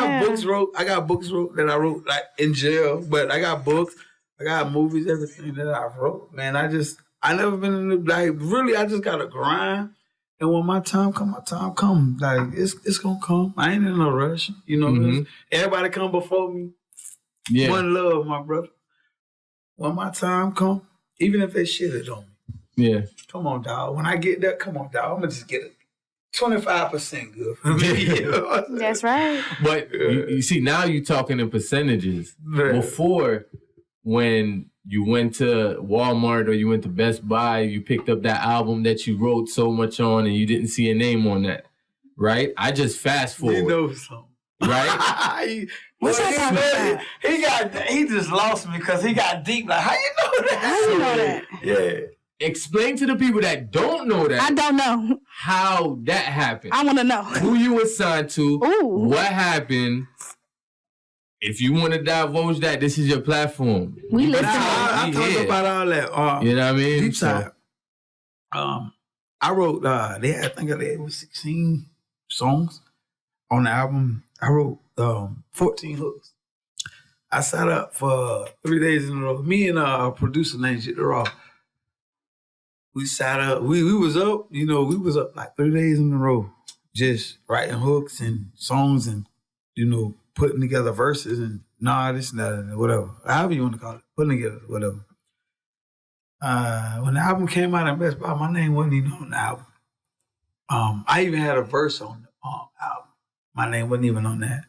I got books wrote that I wrote in jail, but I got books, I got movies, everything that I wrote. Man, I never been in the really. I just gotta grind, and when my time come, it's gonna come. I ain't in no rush, you know. Everybody come before me. Yeah. One love, my brother. When my time come, even if they shitted on me. Yeah. Come on, dog. When I get there, come on, dog. I'm going to just get it 25% good for me. You know that's right. But you see, now you're talking in percentages. Right. Before, when you went to Walmart or you went to Best Buy, you picked up that album that you wrote so much on and you didn't see a name on that, right? I just fast forward. You know something. Right? He just lost me because he got deep. How you know that? How you know that? Yeah. explain to the people that don't know that. I don't know. How that happened. I want to know. Who you were signed to. Ooh. What happened. If you want to divulge that, this is your platform. We listen. I talked about all that. You know what I mean? Deep side. I wrote, I think it was 16 songs on the album. I wrote 14 hooks. I sat up for 3 days in a row. Me and a producer named Jit the Raw. We sat up. We was up, we was up like 3 days in a row, just writing hooks and songs and, putting together verses and this and that and whatever. However you want to call it. Putting together whatever. When the album came out in Best Buy, my name wasn't even on the album. I even had a verse on the album. My name wasn't even on that.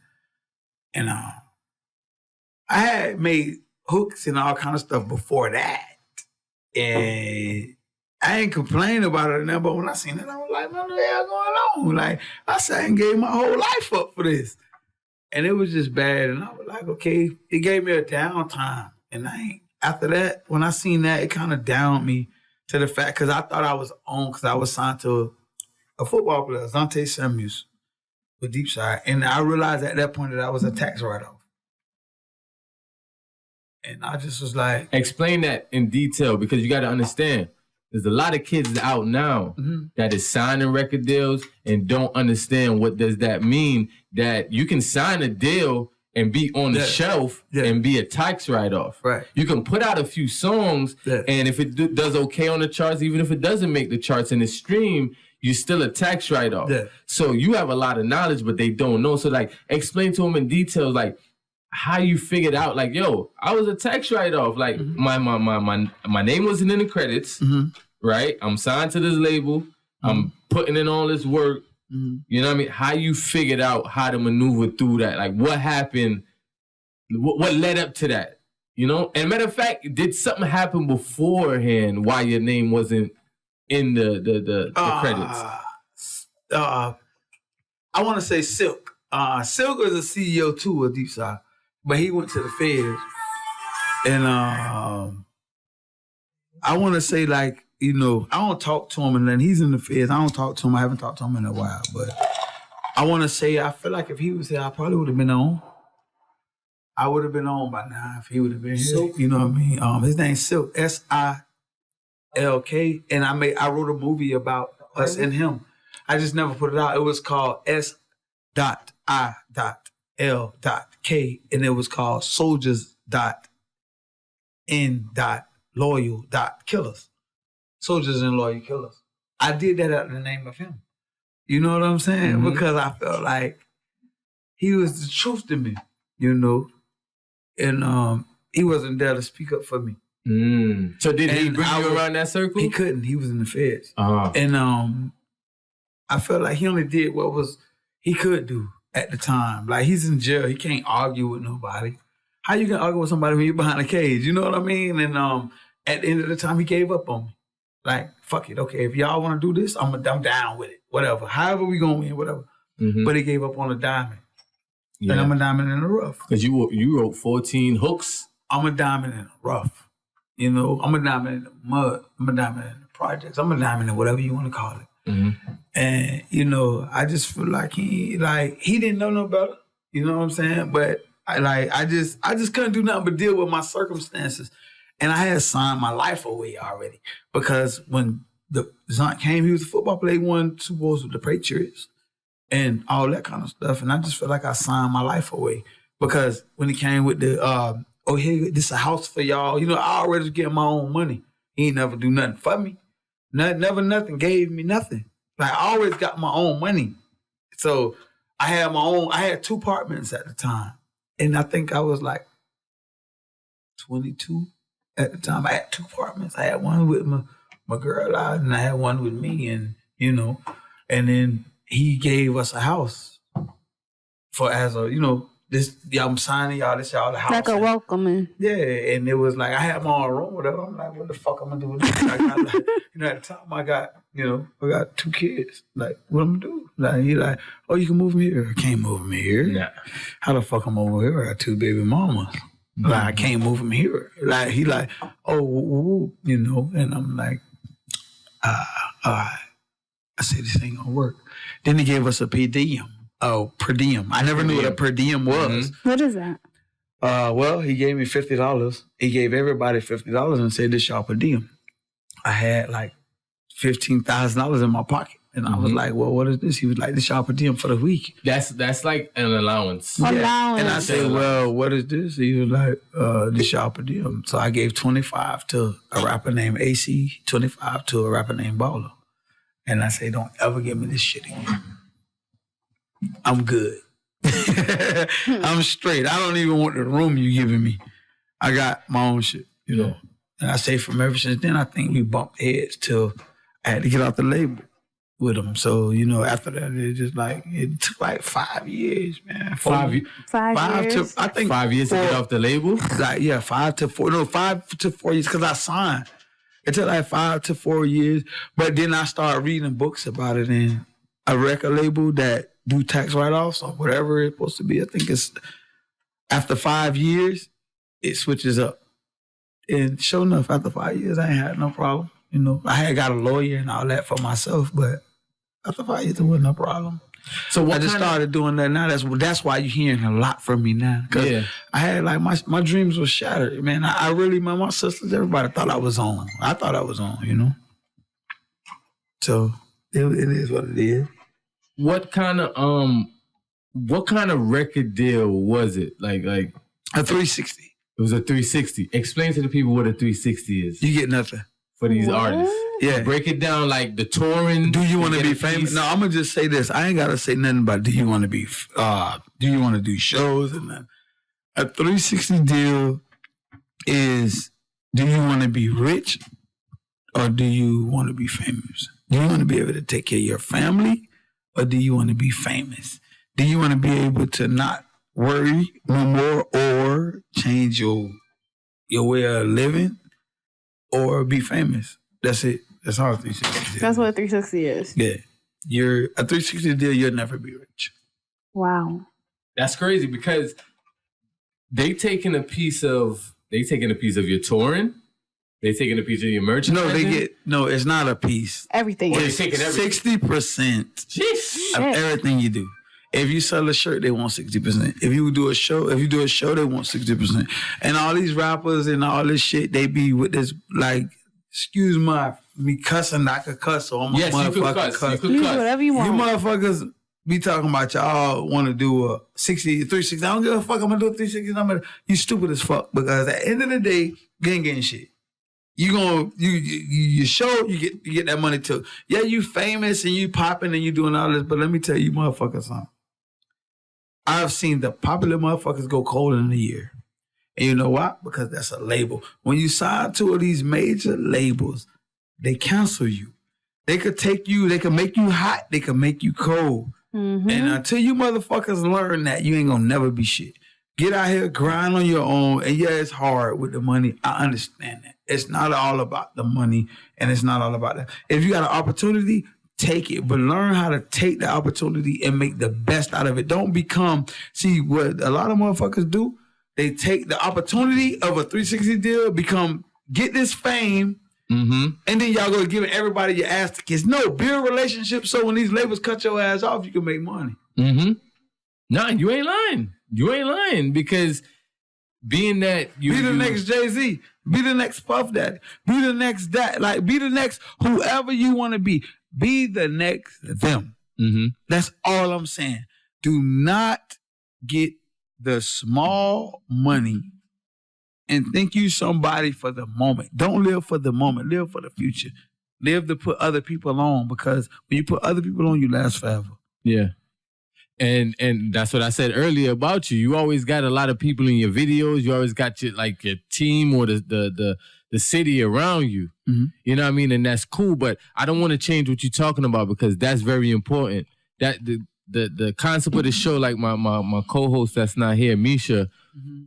And I had made hooks and all kind of stuff before that. And I ain't complaining about it now, but when I seen it, I was like, what the hell going on? Like, I sat and gave my whole life up for this. And it was just bad. And I was like, okay, it gave me a downtime. And after that, when I seen that, it kind of downed me to the fact, because I thought I was on, because I was signed to a football player, Zante Samuels, with Deep Side. And I realized at that point that I was a tax write-off. And I just was like... Explain that in detail, because you got to understand, there's a lot of kids out now that is signing record deals and don't understand what does that mean, that you can sign a deal and be on the shelf and be a tax write-off. Right. You can put out a few songs and if it does okay on the charts, even if it doesn't make the charts in the stream, you're still a tax write-off. Yeah. So you have a lot of knowledge, but they don't know. So like, explain to them in detail, like, how you figured out, like, yo, I was a tax write-off. Like, my name wasn't in the credits, right? I'm signed to this label. I'm putting in all this work. You know what I mean? How you figured out how to maneuver through that? Like, what happened? What led up to that? And matter of fact, did something happen beforehand why your name wasn't in the credits? I want to say Silk. Silk was a CEO too of Deep Side. But he went to the feds. And I want to say, like, I don't talk to him, and then he's in the feds. I don't talk to him. I haven't talked to him in a while. But I want to say, I feel like if he was here, I probably would have been on. I would have been on by now if he would have been here. Silk. You know what I mean? His name's Silk, S-I-L-K. And I wrote a movie about us and him. I just never put it out. It was called S.I.L.K. And it was called Soldiers.N.Loyal.Killers. Soldiers and Loyal Killers. I did that out in the name of him. You know what I'm saying? Because I felt like he was the truth to me, And he wasn't there to speak up for me. So did he bring you around that circle? He couldn't. He was in the feds. And I felt like he only did what he could do at the time. Like, he's in jail. He can't argue with nobody. How you gonna argue with somebody when you're behind a cage? You know what I mean? And at the end of the time, he gave up on me. Like, fuck it. Okay, if y'all want to do this, I'm down with it. Whatever. However we gonna win, whatever. But he gave up on a diamond. Yeah. And I'm a diamond in the rough. Because you wrote 14 hooks. I'm a diamond in the rough. I'm a diamond in the mud. I'm a diamond in the projects. I'm a diamond in whatever you want to call it. And, I just feel like he didn't know no better. You know what I'm saying? But I just couldn't do nothing but deal with my circumstances. And I had signed my life away already. Because when the Zont came, he was a football player, he won Super Bowls with the Patriots and all that kind of stuff. And I just felt like I signed my life away. Because when he came with the, hey, this is a house for y'all. I already was getting my own money. He ain't never do nothing for me. Nothing gave me nothing. Like, I always got my own money. So I had 2 apartments at the time. And I think I was like 22 at the time. I had 2 apartments. I had one with my girl out, and I had one with me, and and then he gave us a house this, I'm signing y'all, this y'all the house. Like a welcoming. Yeah, and it was like, I had my own room, whatever. I'm like, what the fuck I'm gonna do with this? At the time I got 2 kids. Like, what I'm gonna do? Like, he like, oh, you can move them here. I can't move them here. Nah. How the fuck I'm over here? I got 2 baby mamas. Like, I can't move them here. Like, he like, oh, and I'm like, all right. I said, this ain't gonna work. Then he gave us a per diem. Oh, per diem. I never knew what a per diem was. What is that? Well, he gave me $50. He gave everybody $50 and said, this y'all per diem. I had like $15,000 in my pocket. And I was like, well, what is this? He was like, this y'all per diem for the week. That's like an allowance. Yeah. Allowance. And I said, well, what is this? He was like, this y'all per diem. So I gave 25 to a rapper named AC, 25 to a rapper named Baller. And I say, don't ever give me this shit again. I'm good. I'm straight. I don't even want the room you giving me. I got my own shit, you know. And I say from ever since then, I think we bumped heads till I had to get off the label with him. So, you know, after that, it took like 5 years, man. 5 years? 5 years? I think 5 years to get off the label? Like, yeah, 5 to 4 years, because I signed. It took like 5 to 4 years. But then I started reading books about it in a record label that do tax write-offs or whatever it's supposed to be. I think it's after 5 years, it switches up. And sure enough, after 5 years, I ain't had no problem. You know, I had got a lawyer and all that for myself, but after 5 years, it wasn't no problem. So I just started doing that now. That's why you're hearing a lot from me now. Because I had like my dreams were shattered, man. I really, man, my sisters, everybody thought I was on. I thought I was on, you know. So it is what it is. What kind of record deal was it? Like a 360. It was a 360. Explain to the people what a 360 is. You get nothing for these artists. Yeah. Break it down like the touring. Do you want to be famous? No, I'm gonna just say this. I ain't gotta say nothing about do you want to be do you want to do shows and that. A 360 deal is, do you want to be rich or do you want to be famous? Do you want to be able to take care of your family or do you want to be famous? Do you want to be able to not worry no more or change your way of living or be famous? That's it. That's all a 360 is. That's what a 360 is. Yeah. A 360 deal, you'll never be rich. Wow. That's crazy because they taking a piece of your touring. They taking a piece of your merchandise. No, it's not a piece. Everything. They're taking everything. 60% of everything you do. If you sell a shirt, they want 60%. If you do a show, they want 60%. And all these rappers and all this shit, they be with this like, excuse me cussing, I could cuss, so I'm a motherfucker cuss. You can cuss. Whatever you want. You motherfuckers be talking about y'all want to do a 360. I don't give a fuck. I'm gonna do a 360. You stupid as fuck because at the end of the day, you ain't getting shit. You show, you get that money too. Yeah, you famous and you popping and you doing all this, but let me tell you motherfuckers something. I've seen the popular motherfuckers go cold in a year. And you know why? Because that's a label. When you sign to these major labels, they cancel you. They could take you, they can make you hot, they can make you cold. Mm-hmm. And until you motherfuckers learn that, you ain't gonna never be shit. Get out here, grind on your own. And yeah, it's hard with the money. I understand that. It's not all about the money and it's not all about that. If you got an opportunity, take it, but learn how to take the opportunity and make the best out of it. Don't see what a lot of motherfuckers do. They take the opportunity of a 360 deal, get this fame, and then y'all go giving everybody your ass to kiss. No, build relationships so when these labels cut your ass off, you can make money. Nah, you ain't lying. You ain't lying because being that you be the next Jay-Z, be the next Puff Daddy, be the next that, like be the next whoever you want to be. Be the next them. That's all I'm saying. Do not get the small money and think you somebody for the moment. Don't live for the moment. Live for the future. Live to put other people on because when you put other people on, you last forever. Yeah. And that's what I said earlier about you. You always got a lot of people in your videos. You always got your team or the city around you. You know what I mean? And that's cool, but I don't want to change what you're talking about because that's very important. That the concept of the show, like my co-host that's not here, Misha,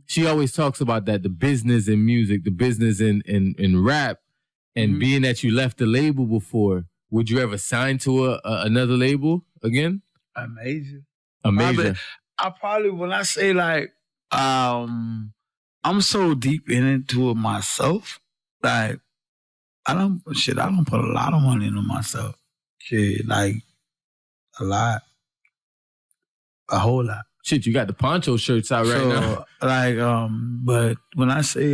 she always talks about that, the business in music, the business in rap, and being that you left the label before, would you ever sign to another label again? Amazing. I probably, when I say like, I'm so deep into it myself, like, I don't put a lot of money into myself. Shit, like a lot. A whole lot. Shit, you got the poncho shirts out right now. Like, but when I say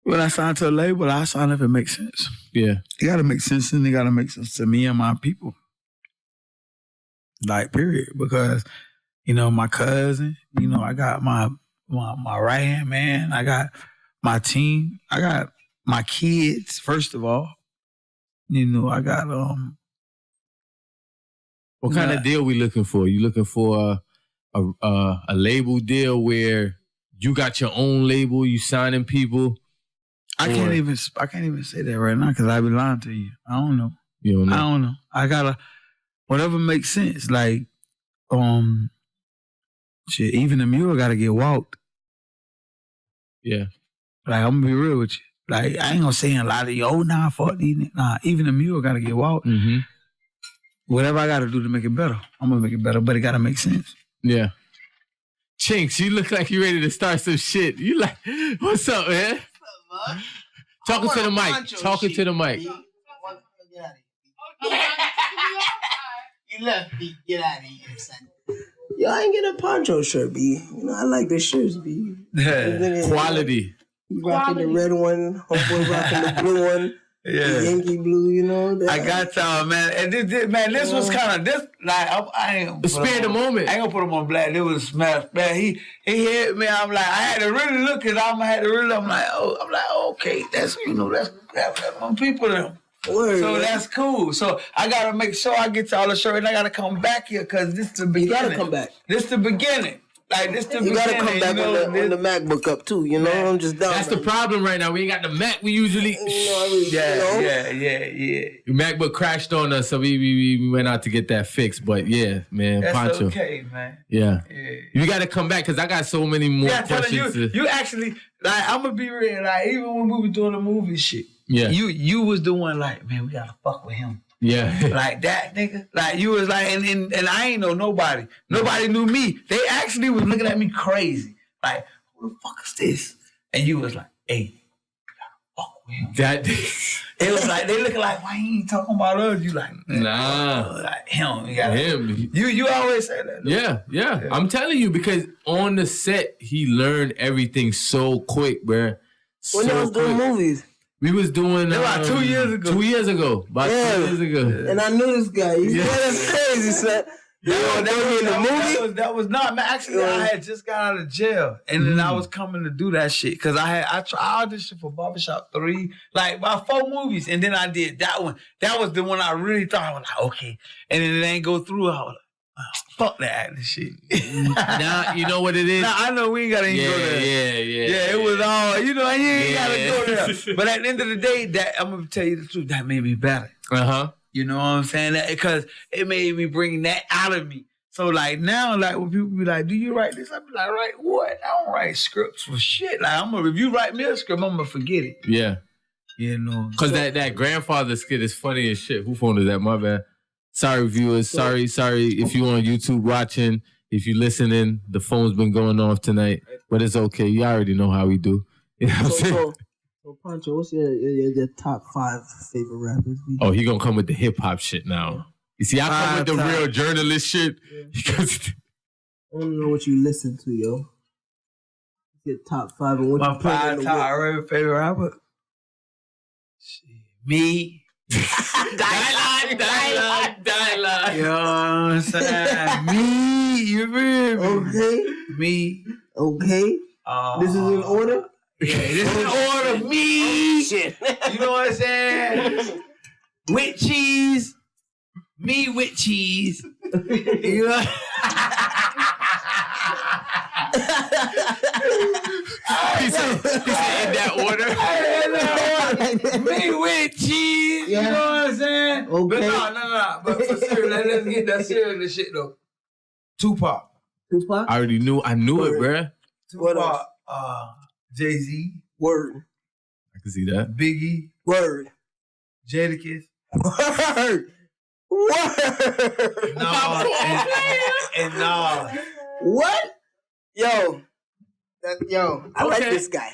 when I sign to a label, I sign if it makes sense. Yeah. It gotta make sense, and it gotta make sense to me and my people. Like, period. Because, you know, my cousin, you know, I got my right hand man, I got my team, I got my kids, first of all. You know, I got What kind of deal we looking for? You looking for a label deal where you got your own label, you signing people? I can't even say that right now because I be lying to you. I don't know. You don't know? I don't know. I gotta whatever makes sense. Like, shit, even the mule gotta get walked. Yeah. Like, I'm gonna be real with you. Like, I ain't gonna say a lot of you, fuck these. Nah, even the mule gotta get walked. Mm-hmm. Whatever I gotta do to make it better, I'm gonna make it better, but it gotta make sense. Yeah. Chinks, you look like you ready to start some shit. You like, what's up, man? Talking to the mic. Talking to the mic. You left me. Get out of here, son. Yo, I ain't get a poncho shirt, B. You know, I like the shirts, B. Quality. You rocking the red one, homeboy rocking the blue one. Yeah. The Yankee blue, you know. I got y'all, man. And this was kind of this. Like, I ain't spare the moment. I ain't gonna put him on black. It was smash. Man, he hit me. I'm like, I had to really look at him. I'm like, okay, that's my people them. Word, so man. that's cool. So I gotta make sure I get y'all the shirt, and I gotta come back here because this the beginning. You gotta come back. This the beginning. Like, this the you beginning. You gotta come back on the MacBook up too. You know, I'm just down. That's the problem right now. We ain't got the Mac. We usually. Yeah. MacBook crashed on us, so we went out to get that fixed. But yeah, man, That's Poncho. okay, man. Yeah. You got to come back because I got so many more questions. You actually, like, I'm gonna be real. Like, even when we were doing the movie shit, you was doing like, man, we gotta fuck with him. Yeah. Like that, nigga. Like, you was like, and I ain't know nobody. Nobody knew me. They actually was looking at me crazy. Like, who the fuck is this? And you was like, hey, you gotta fuck with him. It was like, they looking like, why he ain't talking about us? You like, nah. Like, him. You gotta, him. You always say that. Yeah. I'm telling you, because on the set, he learned everything so quick, bruh. When y'all was doing movies? We was doing about 2 years ago. 2 years ago. About 2 years ago. And I knew this guy. That's crazy, son. That was not, man. Actually, I had just got out of jail, and then I was coming to do that shit because I auditioned for Barbershop 3, like about 4 movies, and then I did that one. That was the one I really thought I was like, okay, and then it ain't go through. I was like, fuck that acting shit. Now you know what it is. Now I know we ain't gotta even go there. Yeah. It was all, you know, you ain't gotta go there. But at the end of the day, that I'm gonna tell you the truth, that made me better. You know what I'm saying? Because it made me bring that out of me. So like now, like when people be like, "Do you write this?" I be like, "Write what? I don't write scripts for shit. Like if you write me a script, I'm gonna forget it." Yeah. You know, because that grandfather skit is funny as shit. Who phone is that? My bad. Sorry, viewers. Sorry if you on YouTube watching. If you listening, the phone's been going off tonight, but it's okay. You already know how we do. You know what I'm saying? So Puncho, what's your top 5 favorite rappers? Oh, he gonna come with the hip hop shit now. You see, I come with the real journalist shit. Because I don't know what you listen to, yo. Your top 5 and what my you play in the top favorite rapper. Me. Dialogue. You know what I'm saying? Me, you feel me? Okay. Me. Okay. This is in order? Yeah, this is in order. Me. Oh, shit. You know what I'm saying? With cheese. Me with cheese. You know? He said in that order. Me with cheese. Yeah. You know what I'm saying? Okay. But no. But for serious, let's get that serious shit though. Tupac. I already knew. I knew it, bruh. Tupac. Jay-Z. Word. I can see that. Biggie. Word. Jadakiss. Word. Word. And no. What? Yo, I like this guy.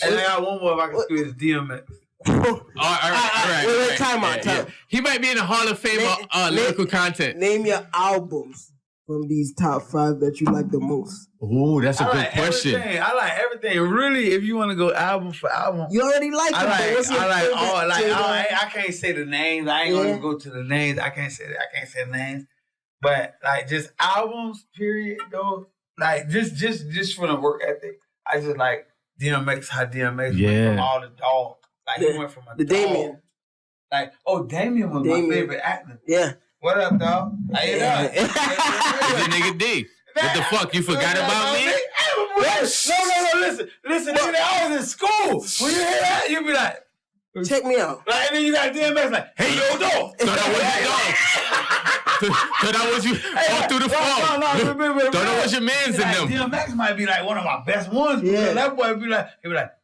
And I got one more if I can squeeze DMX. All right. Wait, time out. He might be in the Hall of Fame of lyrical content. Name your albums from these top 5 that you like the most. Ooh, that's a good question. I like everything. Really, if you want to go album for album, You already like them. I can't say the names. I ain't gonna go to the names. I can't say the names. But like just albums, period. Though, like just from the work ethic, I just like DMX. How DMX went from all the dog. Like he went from a Damien. Like Damien was my favorite actor. Yeah. What up, dog? How you doing? The nigga D. What the fuck? You forgot about me? No. Listen, nigga, I was in school. When you hear that, you be like, check me out. Like, and then you got DMX like, hey, yo, dog. Thought that was you all through the phone. Thought that was your mans in them. DMX might be like one of my best ones. Yeah. That boy be like,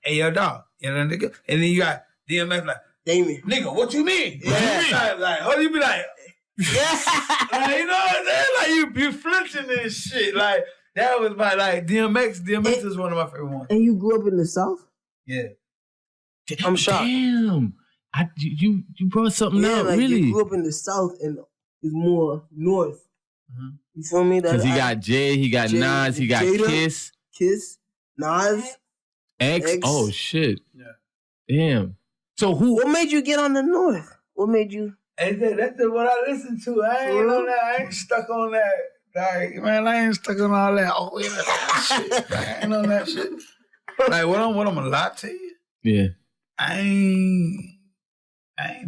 hey, yo, dog. You know, nigga? And then you got DMX like, Damien. Nigga, what you mean? What you mean? Like, how do you be like, like, you know what I'm saying? Like, you flinching and shit. Like, that was my, like, DMX. DMX is one of my favorite ones. And you grew up in the South? Yeah. I'm shocked. Damn. You brought something up, like really? You grew up in the South and it's more north. Mm-hmm. You feel me? Because he got Jay, he got Nas, he got Jada, Kiss, Nas, X. Oh, shit. Yeah. Damn. So what made you get on the north? What made you? Hey, that's what I listen to. I ain't on that. I ain't stuck on that. Like, man, I ain't stuck on all that. Oh, that shit. I ain't on that shit. Like, what I'm gonna lie to you? Yeah. I ain't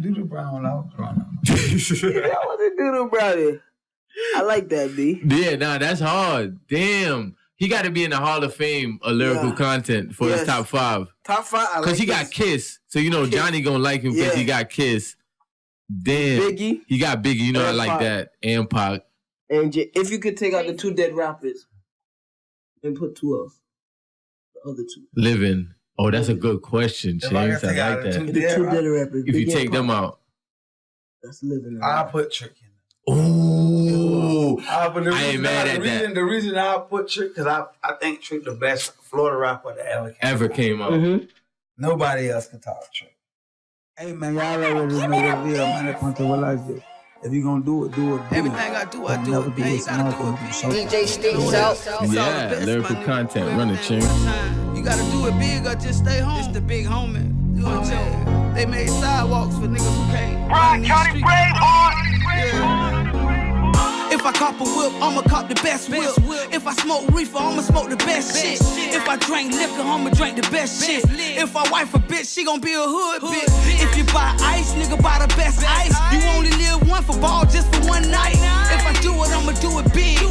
do the brown when I was growing up. I wasn't do the brownie. I like that, B. Yeah, nah, that's hard. Damn. He got to be in the Hall of Fame of lyrical content for his top 5. Top 5, because he got Kiss. So, you know, Kiss. Johnny gonna like him because he got Kiss. Damn. Biggie. He got Biggie. You know, I like that. And Pac. And if you could take out the 2 dead rappers and put 2 else, the other 2. Living. Oh, that's a good question, James. I like that. The 2 dead rappers. If you take them out. That's Living. I'll put Trick in. Ooh. I ain't mad at that. The reason I put Trick, because I think Trick the best Florida rapper that ever came out. Mm-hmm. Nobody else can talk Trick. Hey, man, y'all already know what it is, man. Pantha Villashio. If you gonna do it, do it. Everything I do it. You gotta do it big. DJ Sticks out. Yeah, lyrical content. Run it, Ching. You gotta do it big or just stay home. It's the big homie. You know what I'm saying? They made sidewalks for niggas who can't. Broward County Brave. If I cop a whip, I'ma cop the best whip. If I smoke reefer, I'ma smoke the best shit. If I drink liquor, I'ma drink the best shit. If I wife a bitch, she gon' be a hood bitch. If you buy ice, nigga, buy the best ice. You only live one for ball just for one night. If I do it, I'ma do it big.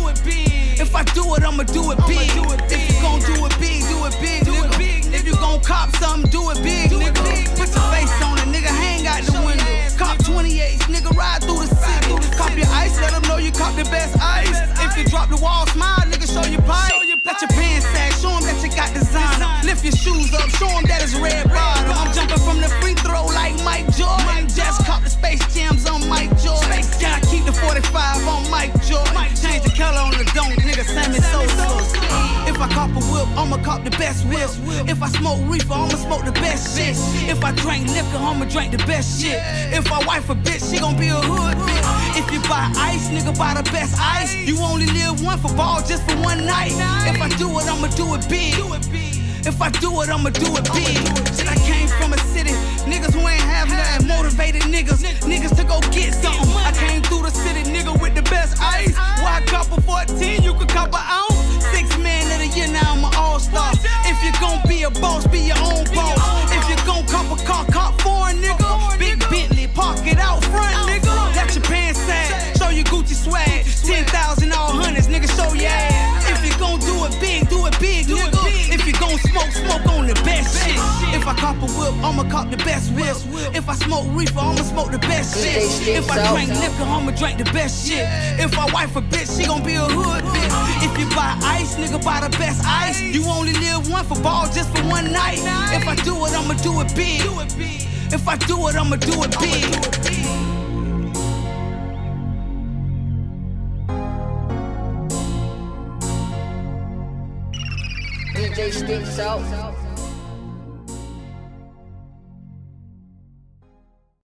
If I do it, I'ma do it big. If you gon' do it big, nigga. If you gon' cop something, do it big, nigga. Put your face on it, nigga, hang out the window. Cop 28s, nigga, ride through the city. Cop your ice, let them know you cop the best ice. If you drop the wall, smile, nigga, show your pipe. Let your pants sag, show them that you got designer. Lift your shoes up, show them that it's red bottom. I'm jumping from the free throw like Mike Jordan. Just cop the Space Jams on Mike Jordan. Can I keep the 45 on Mike Jordan? Change the color on the dome, nigga, Sammy Sosa. If I cop a whip, I'ma cop the best whip. If I smoke reefer, I'ma smoke the best shit. If I drink liquor, I'ma drink the best shit. If I wife a bitch, she gon' be a hood bitch. If you buy ice, nigga, buy the best ice. You only live one for ball just for one night. If I do it, I'ma do it big. If I do it, I'ma do it big. Shit, I came from a city, niggas who ain't have nothing. Motivated niggas to go get something. I came through the city, nigga, with the best ice. Why cop a 14, you could cop an ounce. 6 man of the year, now I'm an all-star. If you gon' be a boss, be your own boss. If you gon' cop a car, cop foreign, nigga. Big Bentley, park it out front, nigga. Let your pants sag, show your Gucci swag. 10,000 all hundreds, nigga, show your ass. If you gon' do it big, nigga. If you gon' smoke on the best shit. If I cop a whip, I'ma cop the best whip. If I smoke reefer, I'ma smoke the best shit. If I drink liquor, I'ma drink the best shit. If I wife a bitch, she gon' be a hood bitch. If you buy ice, nigga, buy the best ice. You only live one for ball just for one night. If I do it, I'ma do it big. If I do it, I'ma do it big. DJ Sticks out.